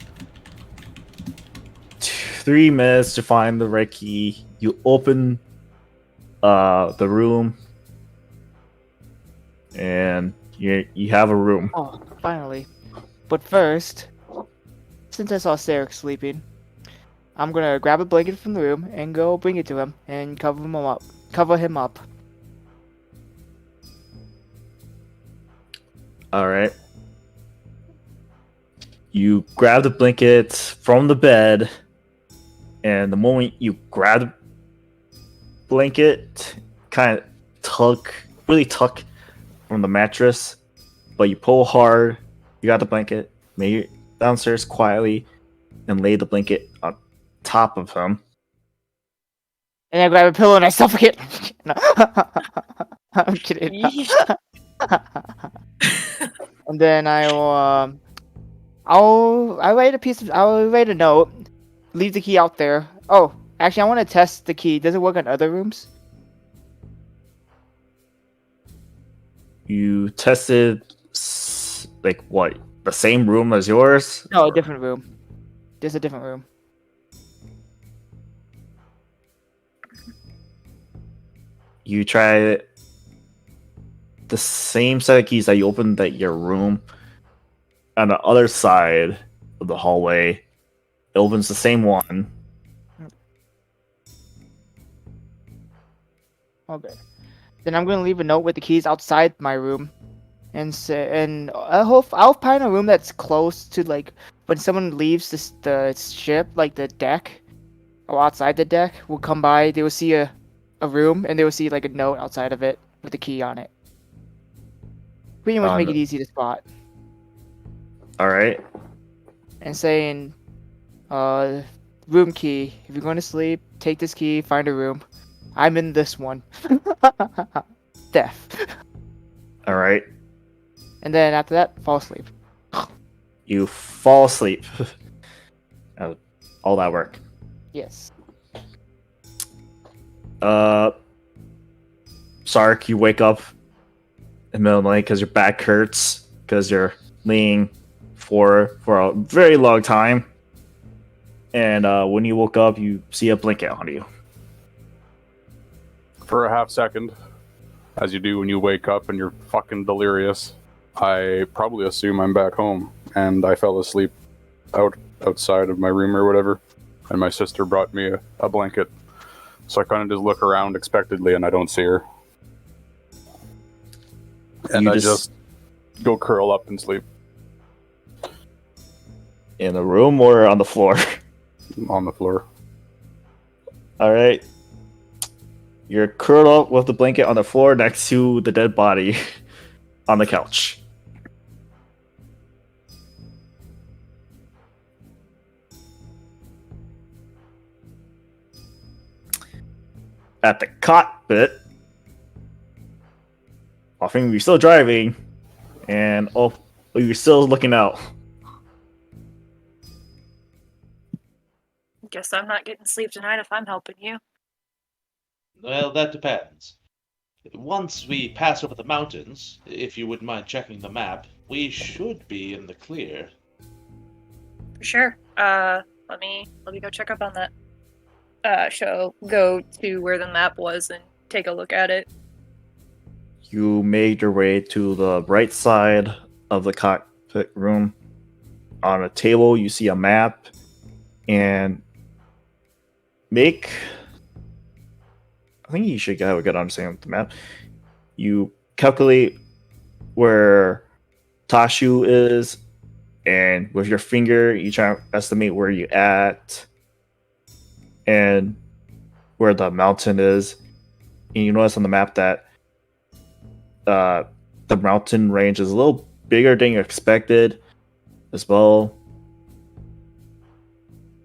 3 minutes to find the right key. You open the room, and you have a room. Oh, finally. But first, since I saw Sarek sleeping, I'm gonna grab a blanket from the room and go bring it to him and cover him up. All right. You grab the blanket from the bed, and the moment you grab the blanket, kind of really tuck from the mattress, but you pull hard. You got the blanket, make it downstairs quietly, and lay the blanket on top of him. And I grab a pillow and I suffocate. No. I'm kidding. And then I'll write a note, leave the key out there. Oh, actually I want to test the key. Does it work on other rooms? You tested like what? The same room as yours? No, a different room. There's a different room. You try the same set of keys that you opened at your room on the other side of the hallway. It opens the same one. Okay. Then I'm gonna leave a note with the keys outside my room, and I'll find a room that's close to like when someone leaves the ship, like the deck, or outside the deck, will come by. They will see a room, and they will see like a note outside of it with the key on it. Pretty much make it easy to spot. All right. And saying, room key. If you're going to sleep, take this key, find a room. I'm in this one. Death. All right. And then after that, fall asleep. You fall asleep. All that work. Yes. Sark, you wake up in the middle of the night because your back hurts because you're laying for a very long time. And when you woke up, you see a blanket on you. For a half second, as you do when you wake up and you're fucking delirious, I probably assume I'm back home, and I fell asleep outside of my room or whatever, and my sister brought me a blanket. So I kind of just look around expectedly, and I don't see her. And I just go curl up and sleep. In the room or on the floor? On the floor. All right. You're curled up with the blanket on the floor next to the dead body on the couch. At the cockpit, I think you're still driving, and you're still looking out. Guess I'm not getting sleep tonight if I'm helping you. Well, that depends. Once we pass over the mountains, if you wouldn't mind checking the map, we should be in the clear. For sure. Let me go check up on that. Go to where the map was and take a look at it. You made your way to the right side of the cockpit room. On a table, you see a map, and I think you should have a good understanding of the map. You calculate where Tashu is, and with your finger, you try to estimate where you're at and where the mountain is. And you notice on the map that the mountain range is a little bigger than you expected as well.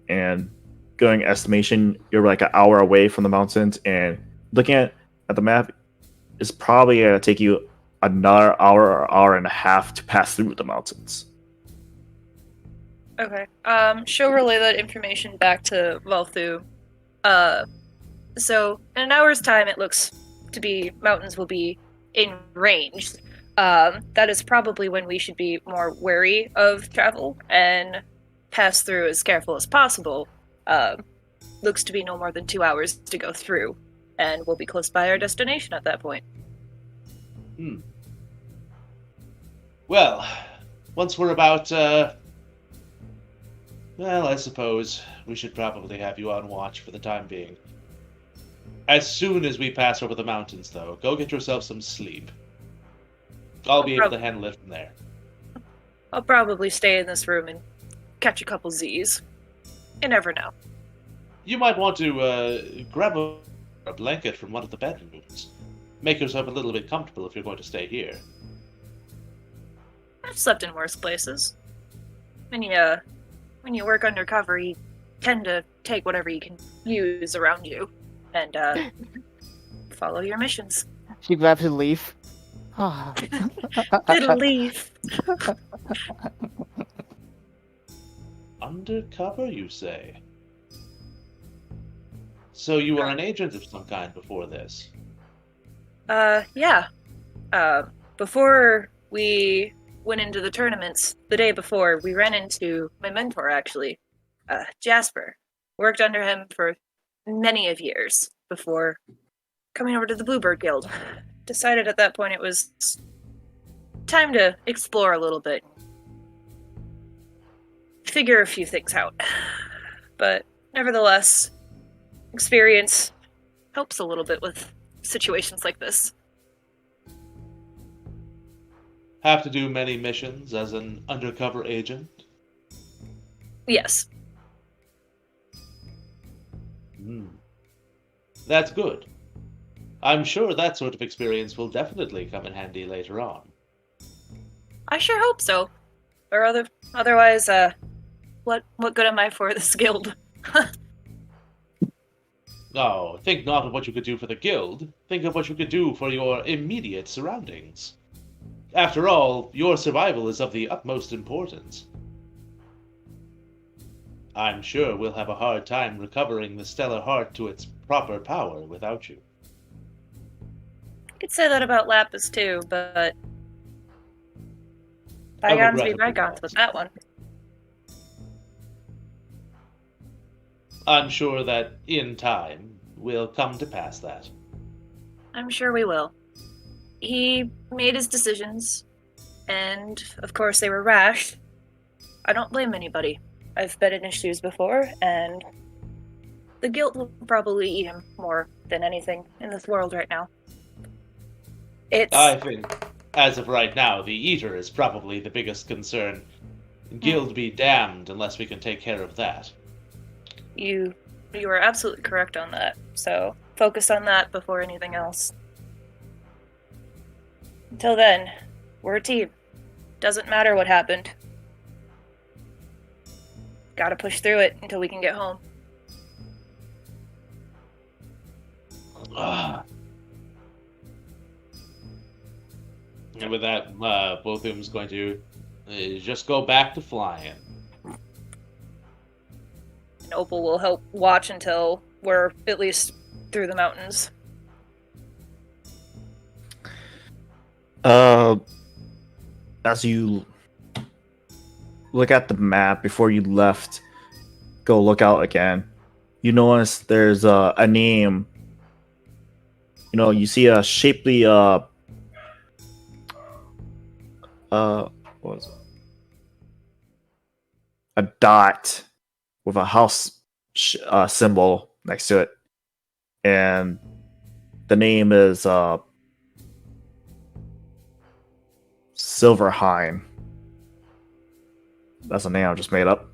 And going estimation, you're like an hour away from the mountains, and looking at the map, it's probably going to take you another hour or hour and a half to pass through the mountains. Okay. She'll relay that information back to Valthu. So in an hour's time, it looks to be mountains will be in range. That is probably when we should be more wary of travel and pass through as careful as possible. Looks to be no more than 2 hours to go through, and we'll be close by our destination at that point. Well, once we're about, well, I suppose we should probably have you on watch for the time being. As soon as we pass over the mountains, though, go get yourself some sleep. I'll be able to handle it from there. I'll probably stay in this room and catch a couple Z's. You never know. You might want to grab a blanket from one of the bedrooms. Make yourself a little bit comfortable if you're going to stay here. I've slept in worse places. When you work undercover, you tend to take whatever you can use around you and follow your missions. She grabs a leaf. Ah. Little leaf. Undercover, you say? So you were an agent of some kind before this? Yeah. Before we went into the tournaments, the day before, we ran into my mentor, actually, Jasper. Worked under him for many of years before coming over to the Bluebird Guild. Decided at that point it was time to explore a little bit. Figure a few things out. But nevertheless, experience helps a little bit with situations like this. Have to do many missions as an undercover agent? Yes. That's good. I'm sure that sort of experience will definitely come in handy later on. I sure hope so. Or otherwise, what good am I for this guild? Oh, think not of what you could do for the guild. Think of what you could do for your immediate surroundings. After all, your survival is of the utmost importance. I'm sure we'll have a hard time recovering the StellaHeart to its proper power without you. I could say that about Lapis too, but bygones be bygones with that one. I'm sure that in time we'll come to pass that. I'm sure we will. He made his decisions, And, of course, they were rash. I don't blame anybody. I've been in his shoes before, and the guilt will probably eat him more than anything in this world right now. I think, as of right now, the Eater is probably the biggest concern. Guild be damned unless we can take care of that. You are absolutely correct on that. So focus on that before anything else. Until then, we're a team. Doesn't matter what happened. Gotta push through it until we can get home. And with that, both of them's going to just go back to flying. And Opal will help watch until we're at least through the mountains. As you look at the map before you left, go look out again. You notice there's a name. You know, you see a shapely what was it? A dot with a house symbol next to it, and the name is Silverheim. That's a name I just made up.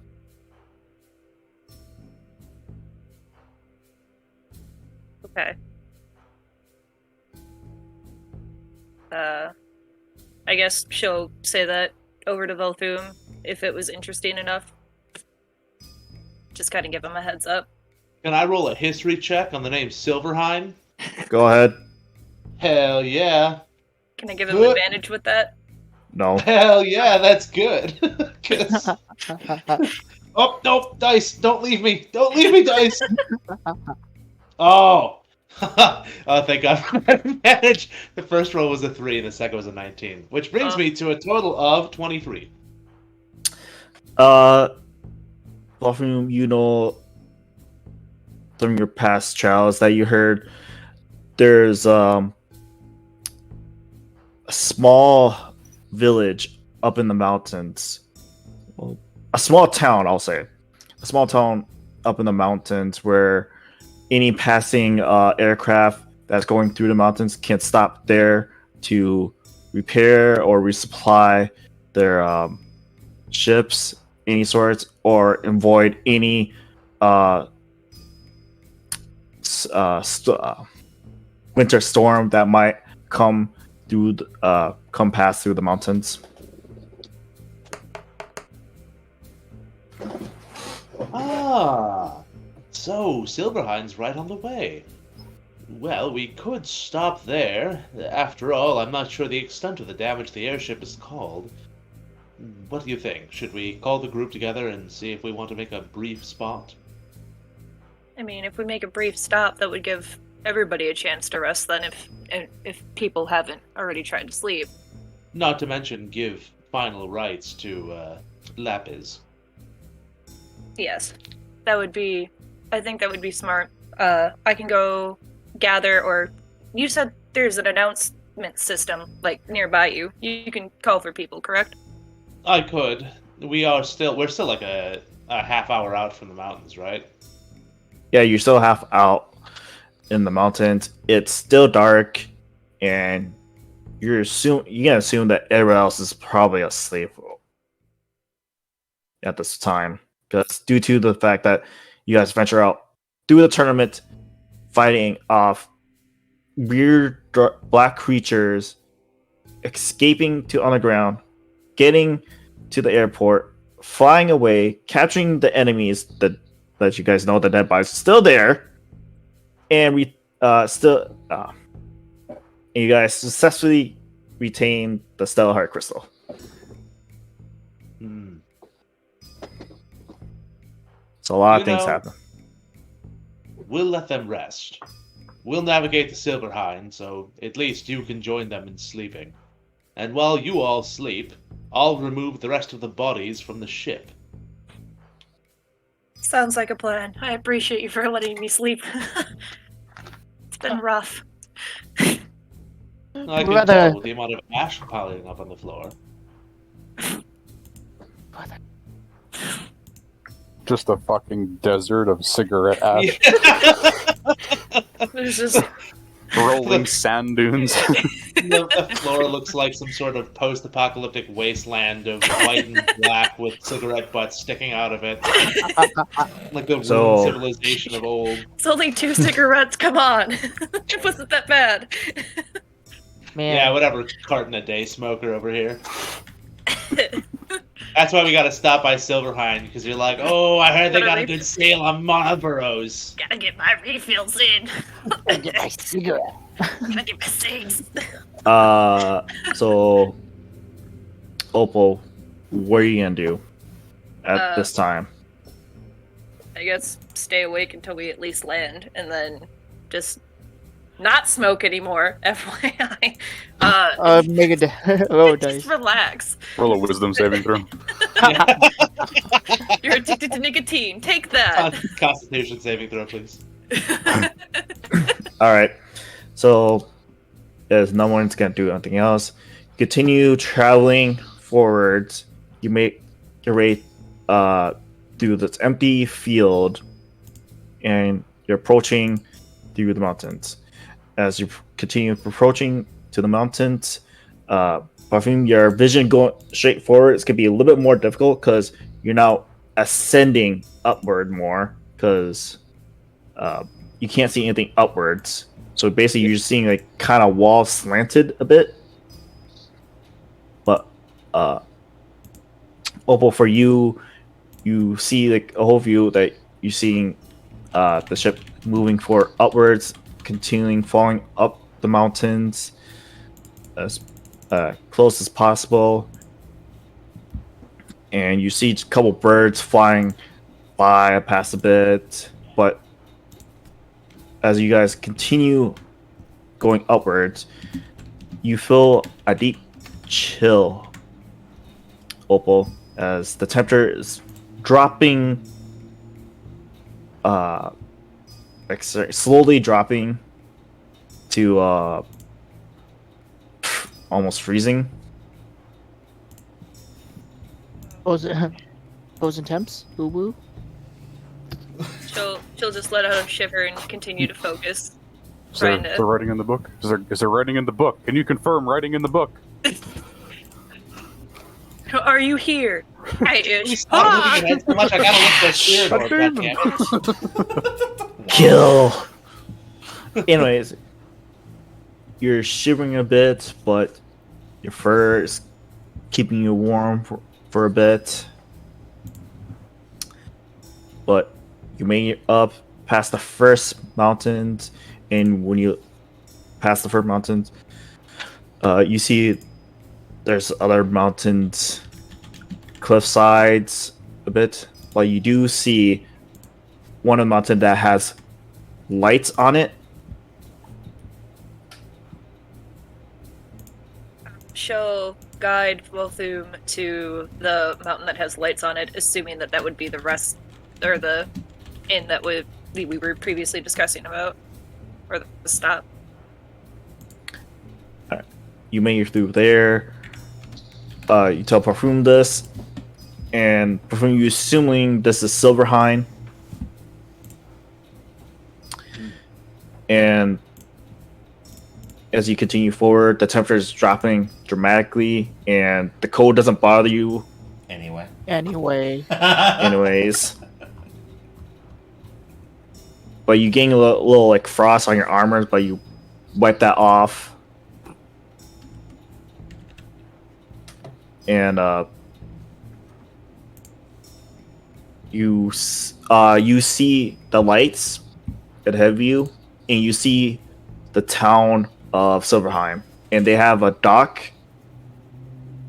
Okay. I guess she'll say that over to Volthum if it was interesting enough. Just kind of give him a heads up. Can I roll a history check on the name Silverheim? Go ahead. Hell yeah. Can I give him advantage with that? No. Hell yeah, that's good. 'Cause- Oh, no, dice, don't leave me. Don't leave me, dice. Oh. Oh, thank God for that advantage. The first roll was a 3 and the second was a 19, which brings me to a total of 23. Often, you know, from your past trials that you heard, there's a small village up in the mountains. Well, a small town, I'll say. A small town up in the mountains where any passing aircraft that's going through the mountains can't stop there to repair or resupply their ships, any sorts, or avoid any winter storm that might come through, come past through the mountains. Ah, so Silverheim's right on the way. Well, we could stop there. After all, I'm not sure the extent of the damage the airship has caused. What do you think? Should we call the group together and see if we want to make a brief spot? I mean, if we make a brief stop, that would give everybody a chance to rest then if people haven't already tried to sleep. Not to mention give final rites to Lapis. Yes. I think that would be smart. I can go gather, or you said there's an announcement system, like, nearby you. You can call for people, correct? I could. We're still like a half hour out from the mountains, right? Yeah, you're still half out in the mountains. It's still dark, and you can assume that everyone else is probably asleep at this time, because due to the fact that you guys venture out through the tournament, fighting off weird black creatures, escaping to underground, getting to the airport, flying away, capturing the enemies that you guys know the dead bodies still there, and you guys successfully retain the StellaHeart crystal. So a lot of things happen. We'll let them rest. We'll navigate the Silverheim, so at least you can join them in sleeping. And while you all sleep, I'll remove the rest of the bodies from the ship. Sounds like a plan. I appreciate you for letting me sleep. It's been rough. I can tell with the amount of ash piling up on the floor. brother. Just a fucking desert of cigarette ash, There's just rolling sand dunes. The floor looks like some sort of post-apocalyptic wasteland of white and black with cigarette butts sticking out of it, like the So- ruined civilization of old. it's only 2 cigarettes. Come on, it wasn't that bad. Man, Yeah, whatever. Carton a day smoker over here. That's why we gotta stop by Silverhine, because you're like, oh, I heard they got a good sale on Marlboros. Gotta get my refills in. I get my cigarette. Gotta get my cigs. So, Opal, what are you gonna do at this time? I guess stay awake until we at least land, and then just not smoke anymore. FYI. Make a roll Just dice. relax. Roll a wisdom saving throw. You're addicted to nicotine. Take that. Constitution saving throw, please. All right. So, as no one's gonna do anything else, continue traveling forwards. You make your way through this empty field, and you're approaching through the mountains. As you continue approaching to the mountains, Parfum, your vision going straight forward is gonna be a little bit more difficult because you're now ascending upward more because you can't see anything upwards. So basically, you're just seeing like kind of walls slanted a bit. But Opal, for you, you see like a whole view that you're seeing the ship moving forward upwards, continuing falling up the mountains as close as possible. And you see a couple birds flying by past a bit, but as you guys continue going upwards, you feel a deep chill, Opal, as the temperature is dropping, slowly dropping to almost freezing. Frozen temps? Boo boo. She'll just let out a shiver and continue to focus. Is there, Trying to- is there writing in the book? Is there writing in the book? Can you confirm writing in the book? Are you here? Hi-ish. Stop moving your head so much, I gotta look for a spirit orb, goddammit. Kill. Anyways, you're shivering a bit, but your fur is keeping you warm for a bit. But you made it up past the first mountains, and when you pass the first mountains, you see there's other mountains, cliff sides a bit, but you do see one of the mountains that has lights on it. She'll guide Volthum to the mountain that has lights on it, assuming that that would be the rest, or the inn that we were previously discussing about, or the stop. You made it through there. You tell Parfum this, and Parfum, you assuming this is Silverhine, and as you continue forward, the temperature is dropping dramatically, and the cold doesn't bother you Anyway. anyways. But you gain a little like frost on your armor, but you wipe that off. And you see the lights ahead of you, and you see the town of Silverheim, and they have a dock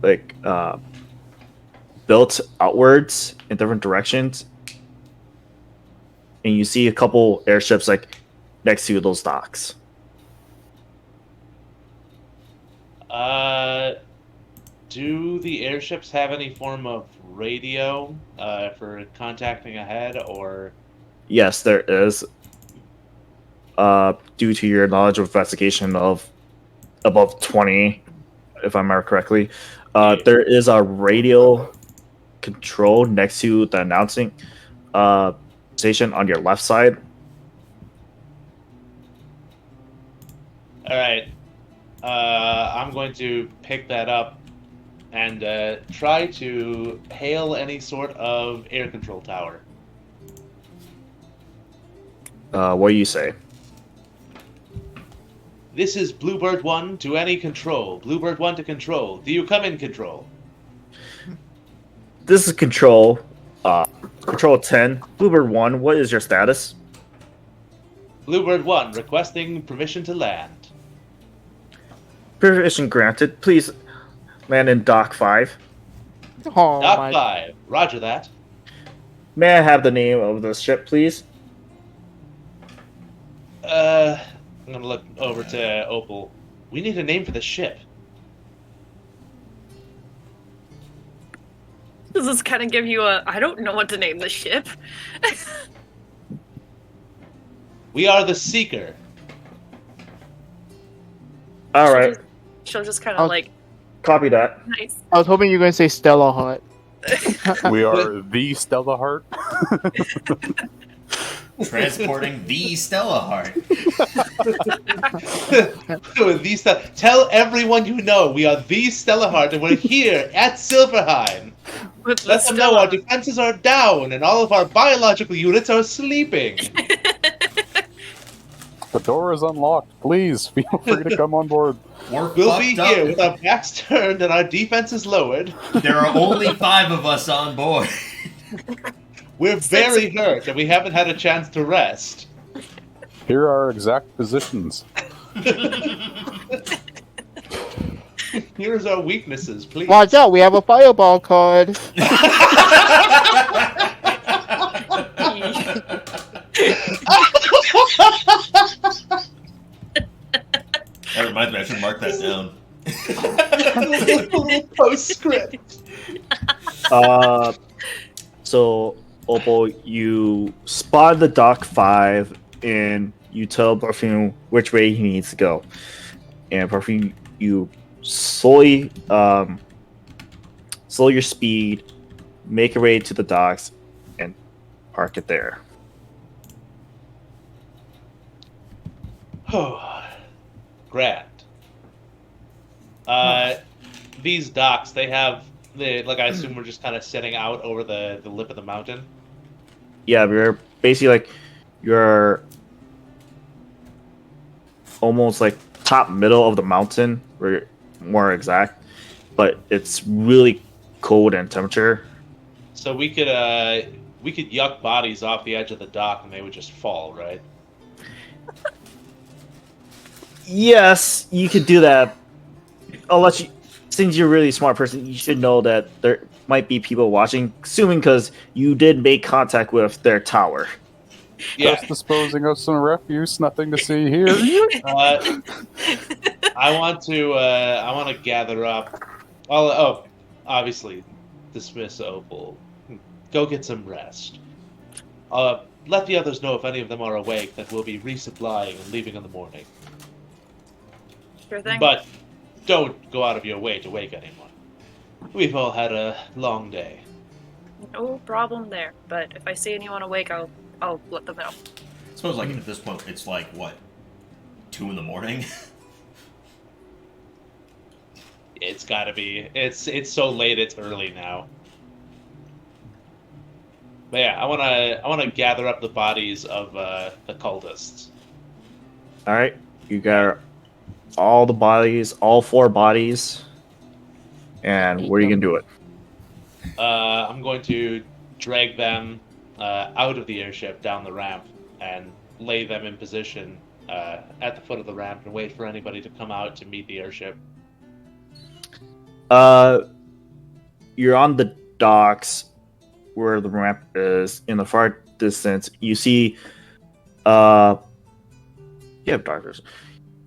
like built outwards in different directions, and you see a couple airships like next to those docks. Do the airships have any form of radio for contacting ahead, or? Yes, there is. Due to your knowledge of investigation of above 20, if I remember correctly, there is a radio control next to the announcing station on your left side. All right. I'm going to pick that up and try to hail any sort of air control tower. What do you say? This is Bluebird 1 to any control. Bluebird 1 to control. Do you come in control? This is control. Control 10. Bluebird 1, what is your status? Bluebird 1 requesting permission to land. Permission granted. Please land in Dock 5. Oh Dock my. 5. Roger that. May I have the name of the ship, please? I'm gonna look over to Opal. We need a name for the ship. Does this kind of give you a? I don't know what to name the ship. We are the Seeker. All right. She'll just kind Oh. of like, Copy that. nice. I was hoping you were going to say StellaHeart. We are the StellaHeart. Transporting the StellaHeart. Tell everyone you know we are the StellaHeart and we're here at Silverheim. With the Let them know our Stella. defenses are down and all of our biological units are sleeping. The door is unlocked. Please feel free to come on board. We're We'll be fucked up. here with our backs turned and our defenses lowered. There are only 5 of us on board. We're very hurt and we haven't had a chance to rest. Here are our exact positions. Here's our weaknesses, please. Watch out, we have a fireball card. That reminds me, I should mark that down. Postscript. So Opal, you spot the Dock 5 and you tell Parfum which way he needs to go. And Parfum, you slowly slow your speed, make your way to the docks, and park it there. Grand. These docks, they have like I assume we're just kind of setting out over the lip of the mountain. Yeah, we're basically like you're almost like top middle of the mountain, or more exact, but it's really cold and temperature. So we could yuck bodies off the edge of the dock and they would just fall, right? Yes, you could do that. Unless you, since you're a really smart person, you should know that there might be people watching, assuming because you did make contact with their tower. Yeah. Just disposing of some refuse. Nothing to see here. I want to gather up. Obviously, dismiss Opal. Go get some rest. Let the others know if any of them are awake that we'll be resupplying and leaving in the morning. Sure thing. But don't go out of your way to wake anyone. We've all had a long day. No problem there. But if I see anyone awake, I'll let them know. I suppose, like, at this point, it's like, what, 2 in the morning? It's gotta be. It's so late. It's early now. But yeah, I wanna gather up the bodies of the cultists. All right, you got all the bodies, all 4 bodies, and where are you gonna do it? I'm going to drag them out of the airship down the ramp and lay them in position at the foot of the ramp and wait for anybody to come out to meet the airship. You're on the docks where the ramp is. In the far distance, you see you have darkness.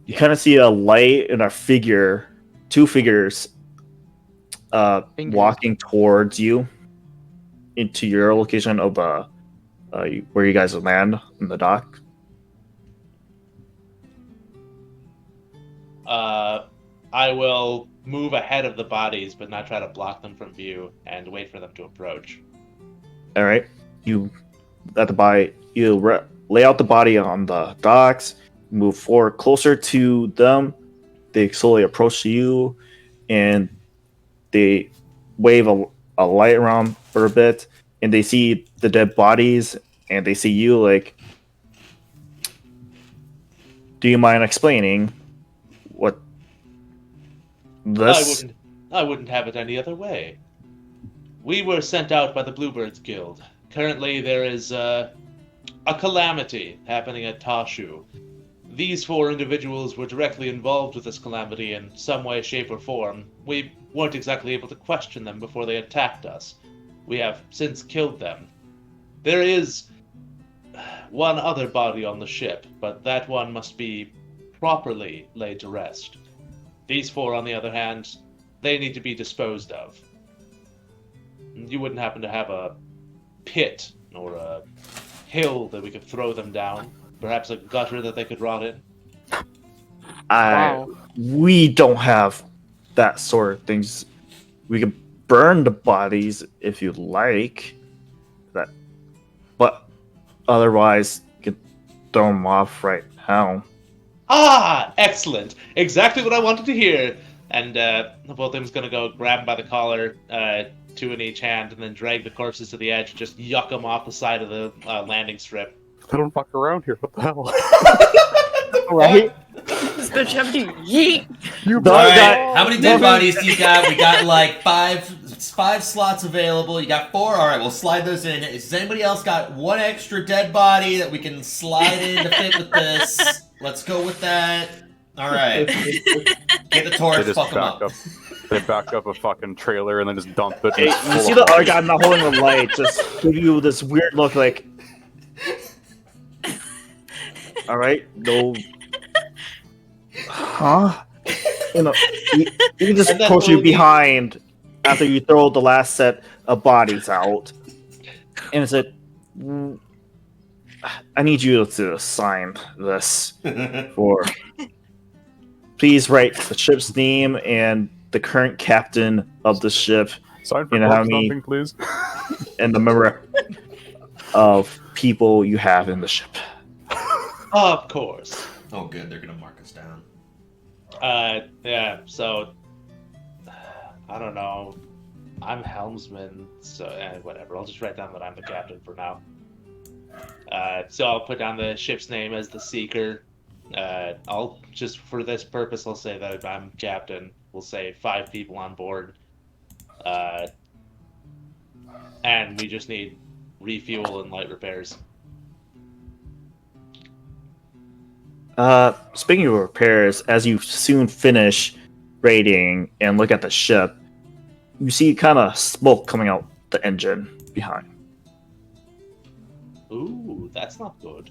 You kind of see a light and a figure, 2 figures walking towards you into your location of the where you guys land in the dock. I will move ahead of the bodies, but not try to block them from view, and wait for them to approach. All right, you lay out the body on the docks, move forward closer to them. They slowly approach you, and they wave a light around for a bit, and they see the dead bodies, and they see you. Like, do you mind explaining what this? I wouldn't have it any other way. We were sent out by the Bluebirds Guild. Currently, there is a calamity happening at Tashu. These 4 individuals were directly involved with this calamity in some way, shape, or form. We weren't exactly able to question them before they attacked us. We have since killed them. There is one other body on the ship, but that one must be properly laid to rest. These 4, on the other hand, they need to be disposed of. You wouldn't happen to have a pit or a hill that we could throw them down? Perhaps a gutter that they could rot in? We don't have that sort of things. We could burn the bodies if you like. But otherwise, you can throw them off right now. Ah, excellent! Exactly what I wanted to hear. And both of them's gonna go grab him by the collar, 2 in each hand, and then drag the corpses to the edge, just yuck them off the side of the landing strip. I don't fuck around here. What the hell? Right? This bitch have to yeet. You All right, how many dead bodies do you got? We got like five slots available. You got 4. All right, we'll slide those in. Has anybody else got 1 extra dead body that we can slide in to fit with this? Let's go with that. All right, get the torch. They just Fuck them back up. up. They back up a fucking trailer and then just dump it. Hey, you see the other guy not holding the light, just give you this weird look like, all right, no, huh? You know, he can just And then push you we'll leave. behind after you throw the last set of bodies out, and it's like, I need you to sign this for. Please write the ship's name and the current captain of the ship, Sign for you know how many- something, please. and the number of people you have in the ship. Of course. Oh, good. They're gonna mark us down. Yeah, so... I don't know. I'm helmsman, so whatever. I'll just write down that I'm the captain for now. So I'll put down the ship's name as the Seeker. I'll just, for this purpose, I'll say that I'm captain. We'll say 5 people on board. And we just need refuel and light repairs. Speaking of repairs, as you soon finish raiding and look at the ship, you see kind of smoke coming out the engine behind. Ooh, that's not good.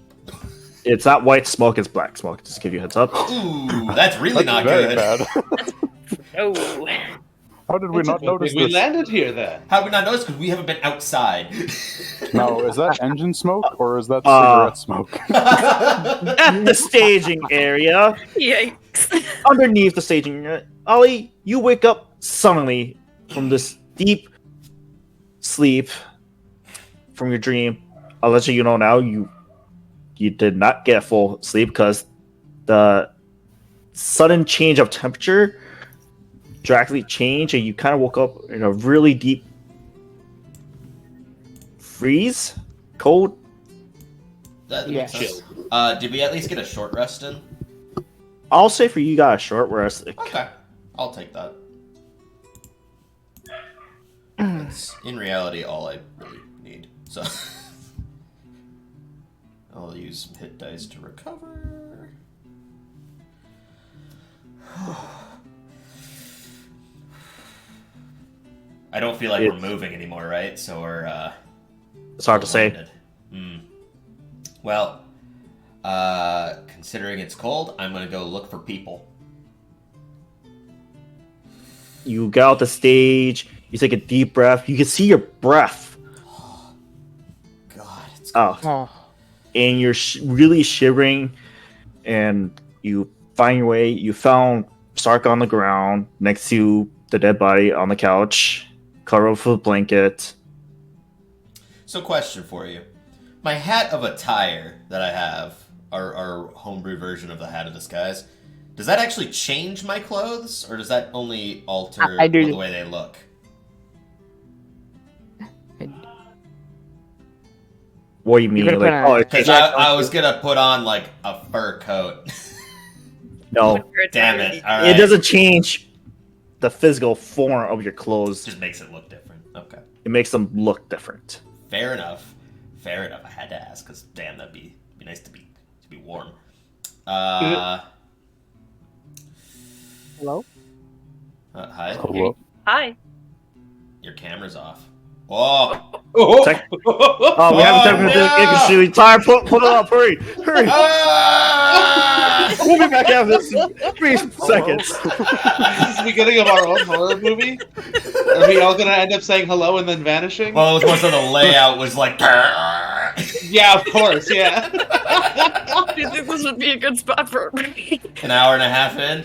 It's not white smoke, it's black smoke. Just to give you a heads up. Ooh, that's really not Very good. bad. Oh. How did we not notice we this? landed here then? How did we not notice? Because we haven't been outside. No, is that engine smoke or is that cigarette smoke? At the staging area, Yikes. underneath the staging area, Ollie, you wake up suddenly from this deep sleep from your dream. I'll let you know now, you did not get full sleep because the sudden change of temperature drastically changed, and you kind of woke up in a really deep freeze, cold. That Yeah. makes sense. Did we at least get a short rest in? I'll say for you got a short rest. Okay, I'll take that. That's in reality all I really need. So I'll use some hit dice to recover. I don't feel like we're moving anymore, right? So we're It's hard to say. landed. Well, considering it's cold, I'm gonna go look for people. You get out the stage, you take a deep breath, you can see your breath. God, it's Oh, Oh. and you're really shivering, and you find your way. You found Stark on the ground next to the dead body on the couch, covered with a blanket. So, question for you: my hat of attire that I have, our homebrew version of the hat of disguise, does that actually change my clothes, or does that only alter I do. the way they look? What do you mean? gonna Like, put on- Because yeah, I was gonna put on like a fur coat. no, Damn it! All it right. doesn't change the physical form of your clothes. Just makes it look different. Okay. It makes them look different. Fair enough. Fair enough. I had to ask because damn, that'd be nice to be warm. Hello? Hi. Hello. Hi. Your camera's off. Whoa. Tech- Oh, we have a technical issue. Time, put it up. Hurry. Ah! We'll be back after this in 3 seconds. Is this the beginning of our own horror movie? Are we all gonna end up saying hello and then vanishing? Well, it was more so the layout was like. Yeah, of course, yeah. Do you think this would be a good spot for a break? An hour and a half in?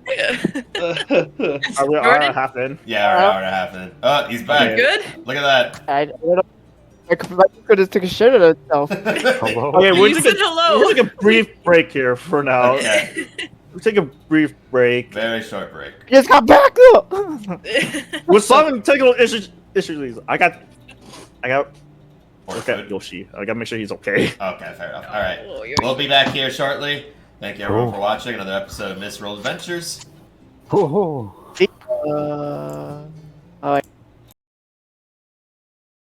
Are we Jordan? half in? Yeah, an hour and a half in. Oh, he's back. Good? Look at that. I could have took a shit at itself. Hello. Okay, You said hello. we'll take a brief break here for now. Okay. We'll take a brief break. Very short break. Just got back up. With some technical issues, I got. Or Look at food. Yoshi. I gotta make sure he's okay. Okay, fair enough. All right. Oh, you're- We'll be back here shortly. Thank you everyone Cool. for watching another episode of Miss Roll Adventures. Ho, ho. Oh,